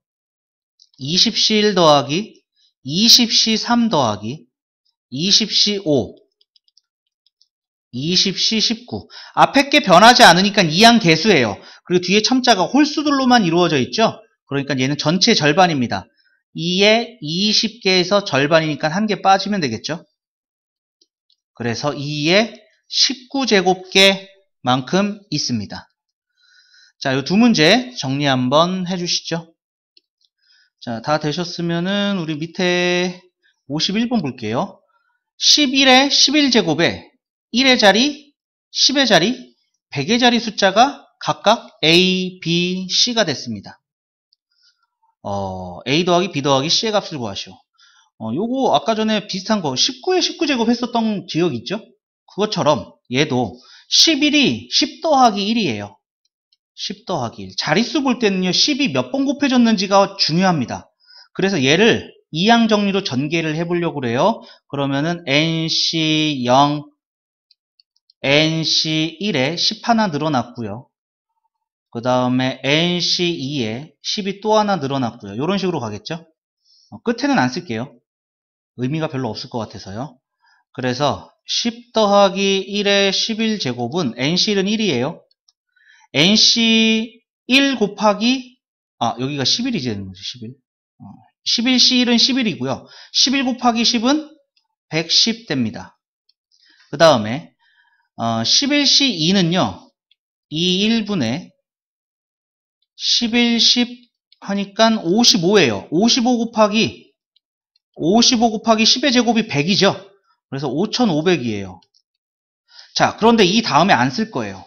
20시 1 더하기 20시 3 더하기 20시 5 20시 19. 앞에 게 변하지 않으니까 이항 개수예요. 그리고 뒤에 첨자가 홀수들로만 이루어져 있죠. 그러니까 얘는 전체 절반입니다. 2에 20개에서 절반이니까 1개 빠지면 되겠죠. 그래서 2에 19제곱개만큼 있습니다. 자, 이 두 문제 정리 한번 해주시죠. 자, 다 되셨으면은 우리 밑에 51번 볼게요. 11에 11제곱에 1의 자리, 10의 자리, 100의 자리 숫자가 각각 A, B, C가 됐습니다. A 더하기 B 더하기 C의 값을 구하시오. 요거 아까 전에 비슷한 거 19에 19제곱 했었던 지역 있죠? 그것처럼 얘도 11이 10 더하기 1이에요. 10 더하기 1. 자릿수 볼 때는요, 10이 몇 번 곱해졌는지가 중요합니다. 그래서 얘를 이항 정리로 전개를 해보려고 그래요. 그러면은 NC0, NC1에 10 하나 늘어났고요. 그 다음에 NC2에 10이 또 하나 늘어났고요. 이런 식으로 가겠죠? 끝에는 안 쓸게요. 의미가 별로 없을 것 같아서요. 그래서 10 더하기 1의 11제곱은 NC1은 1이에요. NC1 곱하기 여기가 11이지 되는 거죠. 11. 11C1은 11이고요. 11 곱하기 10은 110 됩니다. 그 다음에 11C2는요. 이 1분에 11, 10 하니까 55예요. 55 곱하기 10의 제곱이 100이죠. 그래서 5500이에요. 자, 그런데 이 다음에 안 쓸 거예요.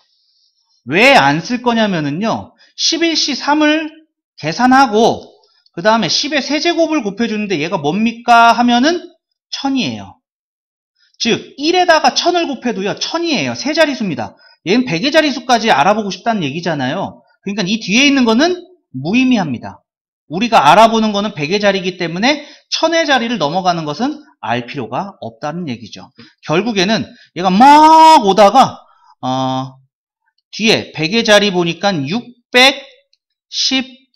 왜 안 쓸 거냐면은요, 11시 3을 계산하고, 그 다음에 10의 세제곱을 곱해주는데 얘가 뭡니까? 하면은 1000이에요. 즉 1에다가 1000을 곱해도요 1000이에요. 세 자리수입니다. 얘는 100의 자리수까지 알아보고 싶다는 얘기잖아요. 그러니까 이 뒤에 있는 거는 무의미합니다. 우리가 알아보는 거는 100의 자리이기 때문에 1000의 자리를 넘어가는 것은 알 필요가 없다는 얘기죠. 결국에는 얘가 막 오다가 뒤에 100의 자리 보니까 611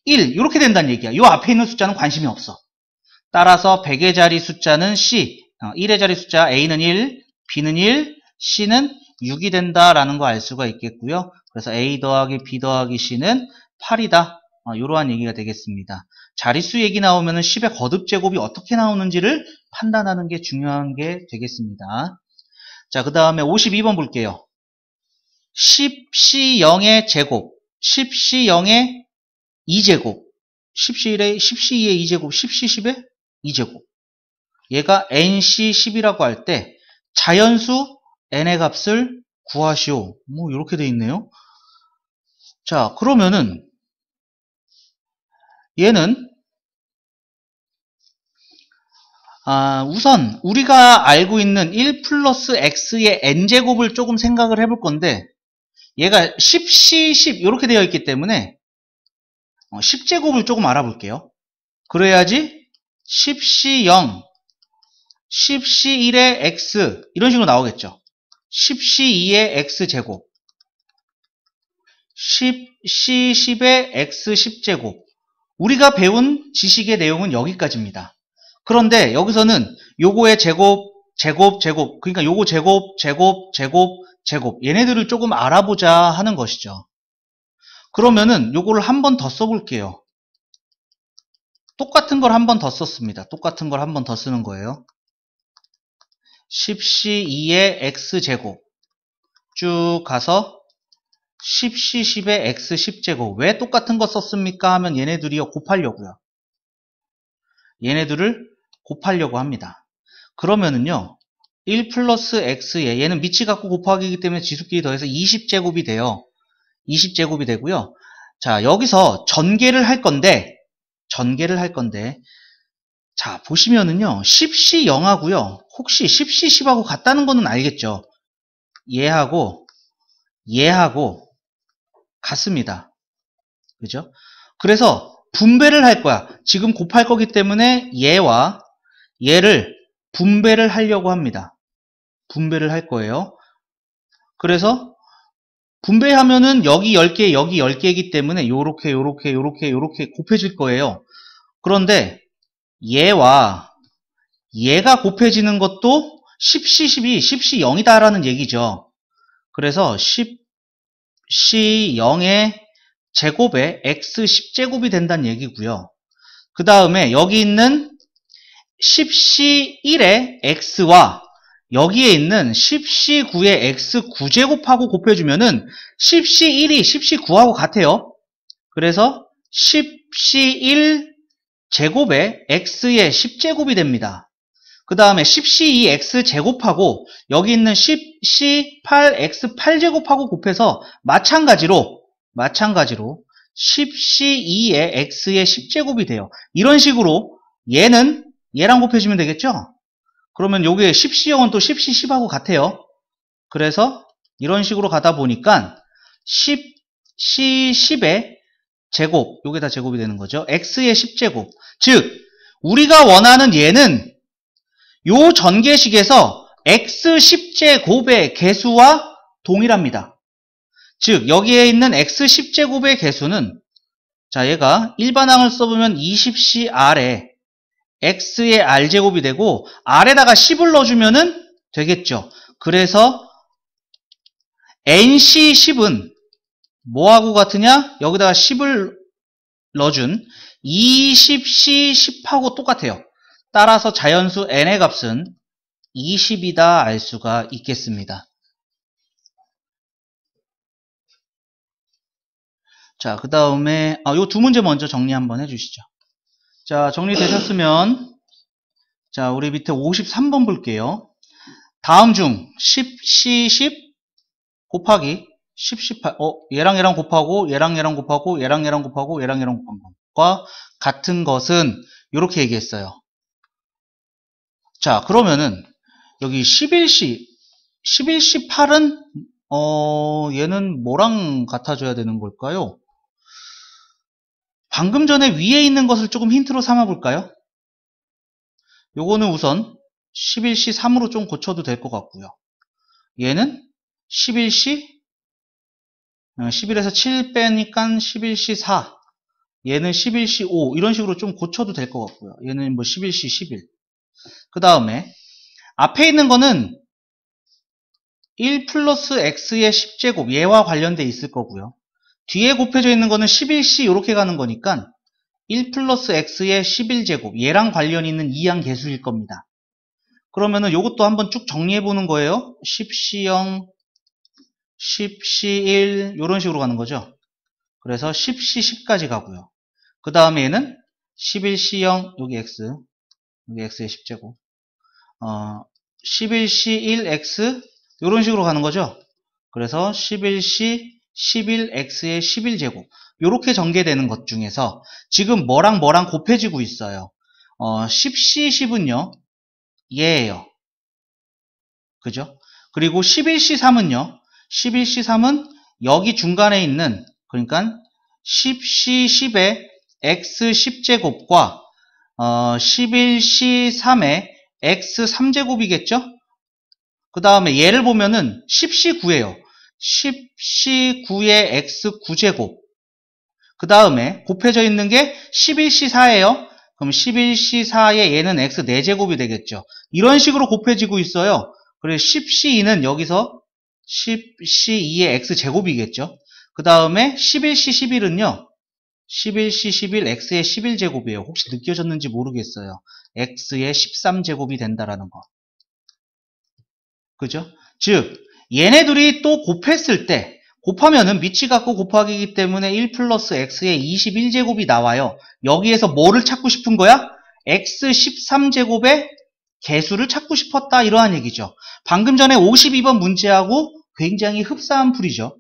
이렇게 된다는 얘기야. 이 앞에 있는 숫자는 관심이 없어. 따라서 100의 자리 숫자는 C, 1의 자리 숫자 A는 1, B는 1, C는 6이 된다라는 거 알 수가 있겠고요. 그래서 A 더하기 B 더하기 C는 8이다. 이러한 얘기가 되겠습니다. 자릿수 얘기 나오면 10의 거듭 제곱이 어떻게 나오는지를 판단하는 게 중요한 게 되겠습니다. 자, 그 다음에 52번 볼게요. 10C0의 제곱, 10C0의 2제곱, 10C1의 10C2의 2제곱, 10C10의 2제곱. 얘가 NC10이라고 할 때 자연수 n의 값을 구하시오. 뭐 이렇게 돼 있네요. 자, 그러면은 얘는 우선 우리가 알고 있는 1 플러스 x의 n제곱을 조금 생각을 해볼 건데 얘가 10C10 이렇게 되어 있기 때문에 10제곱을 조금 알아볼게요. 그래야지 10C0 10C1의 x 이런 식으로 나오겠죠. 10C2의 x제곱 10C10의 x10제곱 우리가 배운 지식의 내용은 여기까지입니다. 그런데 여기서는 요거의 제곱 그러니까 요거 제곱 얘네들을 조금 알아보자 하는 것이죠. 그러면은 요거를 한 번 더 써볼게요. 똑같은 걸 한 번 더 썼습니다. 똑같은 걸 한 번 더 쓰는 거예요. 10C2의 x제곱 쭉 가서 10C10의 x10제곱 왜 똑같은 거 썼습니까? 하면 얘네들이요 곱하려고요. 얘네들을 곱하려고 합니다. 그러면은요 1 플러스 x에 얘는 밑이 같고 곱하기이기 때문에 지수끼리 더해서 20제곱이 돼요. 20제곱이 되고요. 자, 여기서 전개를 할 건데 자, 보시면은요 10C 0하고요. 혹시 10C 10하고 같다는 거는 알겠죠? 얘하고 같습니다. 그죠? 그래서 분배를 할 거야. 지금 곱할 거기 때문에 얘와 얘를 분배를 하려고 합니다. 분배를 할 거예요. 그래서 분배하면은 여기 10개, 여기 10개이기 때문에 요렇게 곱해질 거예요. 그런데 얘와 얘가 곱해지는 것도 10C10이 10C 0이다라는 얘기죠. 그래서 10C 0의 제곱에 x 10제곱이 된다는 얘기고요. 그 다음에 여기 있는 10C1의 x와 여기에 있는 10C9의 x 9제곱하고 곱해주면은 10C1이 10C9하고 같아요. 그래서 10C1 제곱에 x의 10제곱이 됩니다. 그 다음에 10C2 x제곱하고 여기 있는 10C8 x8제곱하고 곱해서 마찬가지로 10C2의 x의 10제곱이 돼요. 이런 식으로 얘는 얘랑 곱해주면 되겠죠? 그러면 요게 10C0은 또 10C10하고 같아요. 그래서 이런 식으로 가다 보니까 10C10의 제곱, 요게 다 제곱이 되는 거죠. x의 10제곱. 즉, 우리가 원하는 얘는 요 전개식에서 x 10제곱의 개수와 동일합니다. 즉, 여기에 있는 x 10제곱의 개수는 자, 얘가 일반항을 써보면 20CR에 x의 r제곱이 되고 r에다가 10을 넣어주면 되겠죠. 그래서 NC10은 뭐하고 같으냐? 여기다가 10을 넣어준 20C10하고 똑같아요. 따라서 자연수 n의 값은 20이다 알 수가 있겠습니다. 자, 그 다음에 요 두 문제 먼저 정리 한번 해주시죠. 자, 정리되셨으면 자, 우리 밑에 53번 볼게요. 다음 중 10C10 곱하기 10, 18. 얘랑 얘랑 곱하고, 얘랑 얘랑 곱하고, 얘랑 얘랑 곱하고, 얘랑 얘랑 곱한 것과 같은 것은, 이렇게 얘기했어요. 자, 그러면은, 여기 11C 8은, 얘는 뭐랑 같아져야 되는 걸까요? 방금 전에 위에 있는 것을 조금 힌트로 삼아 볼까요? 요거는 우선 11C 3으로 좀 고쳐도 될 것 같고요. 얘는 11C 11에서 7 빼니까 11C 4, 얘는 11C 5 이런 식으로 좀 고쳐도 될 것 같고요. 얘는 뭐 11C 11. 그 다음에 앞에 있는 거는 1 플러스 x의 10제곱 얘와 관련돼 있을 거고요. 뒤에 곱해져 있는 거는 11C 이렇게 가는 거니까 1 플러스 x의 11제곱 얘랑 관련 있는 이항 계수일 겁니다. 그러면은 요것도 한번 쭉 정리해 보는 거예요. 10C0 10C1 이런 식으로 가는 거죠. 그래서 10C10까지 가고요. 그 다음에 얘는 11C0 여기 x 여기 x의 10제곱 11C1x 이런 식으로 가는 거죠. 그래서 11C11x의 11제곱 이렇게 전개되는 것 중에서 지금 뭐랑 뭐랑 곱해지고 있어요. 10C10은요 얘예요. 그죠? 그리고 11C3은요 11C3은 여기 중간에 있는 그러니까 10C10의 x10제곱과 11C3의 x3제곱이겠죠? 그 다음에 얘를 보면은 10C9예요. 10C9의 x9제곱. 그 다음에 곱해져 있는 게 11C4예요. 그럼 11C4의 얘는 x4제곱이 되겠죠. 이런 식으로 곱해지고 있어요. 그래서 10C2는 여기서 10C2의 x제곱이겠죠. 그 다음에 11C11은요. 11C11 x의 11제곱이에요. 혹시 느껴졌는지 모르겠어요. x의 13제곱이 된다라는 거. 그죠? 즉 얘네 둘이 또 곱했을 때 곱하면은 밑이 같고 곱하기이기 때문에 1 플러스 x의 21제곱이 나와요. 여기에서 뭐를 찾고 싶은 거야? x 13제곱의 개수를 찾고 싶었다 이러한 얘기죠. 방금 전에 52번 문제하고 굉장히 흡사한 풀이죠.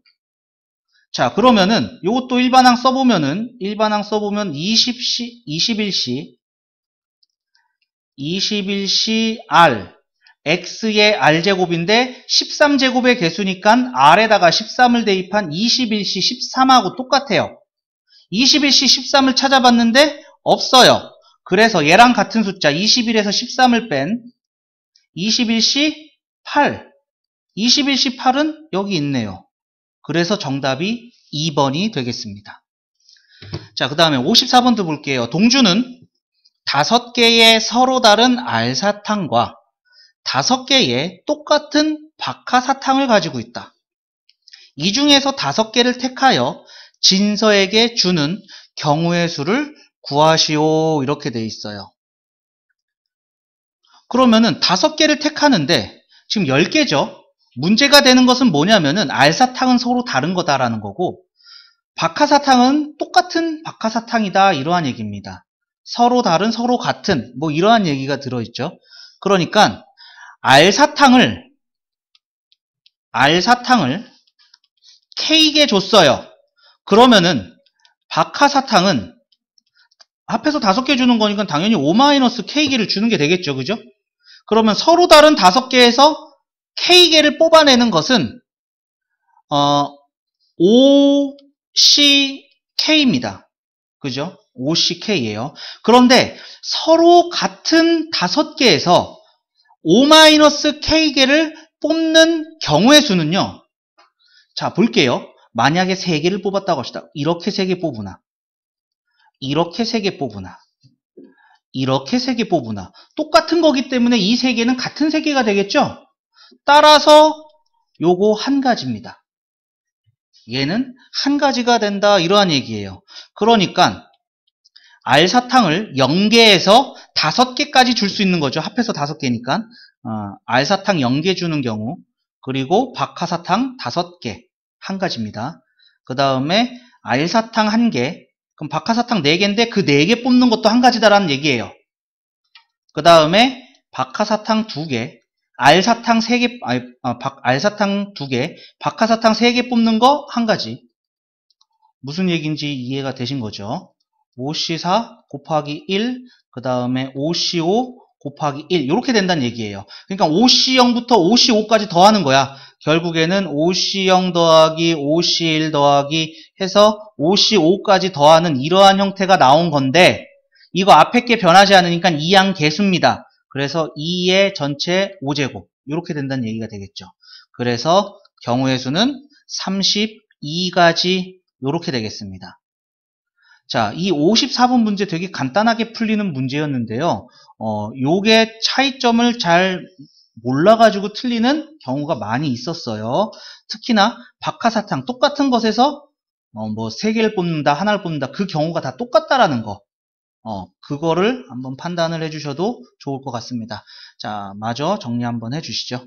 자, 그러면은 요것도 일반항 써보면 21C R x의 r제곱인데 13제곱의 개수니까 r에다가 13을 대입한 21C 13하고 똑같아요. 21C 13을 찾아봤는데 없어요. 그래서 얘랑 같은 숫자 21에서 13을 뺀 21C 8 21C 8은 여기 있네요. 그래서 정답이 2번이 되겠습니다. 자, 그 다음에 54번도 볼게요. 동주는 5개의 서로 다른 알사탕과 5개의 똑같은 박하사탕을 가지고 있다. 이 중에서 5개를 택하여 진서에게 주는 경우의 수를 구하시오. 이렇게 돼 있어요. 그러면은 5개를 택하는데 지금 10개죠. 문제가 되는 것은 뭐냐면은 알사탕은 서로 다른 거다라는 거고 박하사탕은 똑같은 박하사탕이다 이러한 얘기입니다. 서로 다른 서로 같은 뭐 이러한 얘기가 들어있죠. 그러니까 알사탕을 K에게 줬어요. 그러면은 박하사탕은 합해서 5개 주는 거니까 당연히 O-K개를 주는 게 되겠죠. 그죠? 그러면 서로 다른 5개에서 K개를 뽑아내는 것은 OCK입니다. 그죠? OCK예요. 그런데 서로 같은 5개에서 O-K개를 뽑는 경우의 수는요. 자, 볼게요. 만약에 3개를 뽑았다고 합시다. 이렇게 3개 뽑으나, 이렇게 3개 뽑으나, 이렇게 3개 뽑으나 똑같은 거기 때문에 이 3개는 같은 3개가 되겠죠? 따라서 요거 한 가지입니다. 얘는 한 가지가 된다 이러한 얘기예요. 그러니까 알사탕을 0개에서 5개까지 줄 수 있는 거죠. 합해서 5개니까 알사탕 0개 주는 경우 그리고 박하사탕 5개 한 가지입니다. 그 다음에 알사탕 1개 그럼 박하사탕 4개인데 그 4개 뽑는 것도 한 가지다라는 얘기예요. 그 다음에 박하사탕 2개 알사탕 3개, 알사탕 2개, 박하사탕 3개 뽑는 거 1가지. 무슨 얘기인지 이해가 되신 거죠? 5C4 곱하기 1, 그 다음에 5C5 곱하기 1, 이렇게 된다는 얘기예요. 그러니까 5C0부터 5C5까지 더하는 거야. 결국에는 5C0 더하기 5C1 더하기 해서 5C5까지 더하는 이러한 형태가 나온 건데, 이거 앞에 게 변하지 않으니까 이항 개수입니다. 그래서 2의 전체 5제곱, 이렇게 된다는 얘기가 되겠죠. 그래서 경우의 수는 32가지, 이렇게 되겠습니다. 자, 이 54번 문제 되게 간단하게 풀리는 문제였는데요. 요게 차이점을 잘 몰라가지고 틀리는 경우가 많이 있었어요. 특히나 박하사탕 똑같은 것에서 뭐 3개를 뽑는다, 하나를 뽑는다, 그 경우가 다 똑같다라는 거. 그거를 한번 판단을 해주셔도 좋을 것 같습니다. 자, 마저 정리 한번 해주시죠.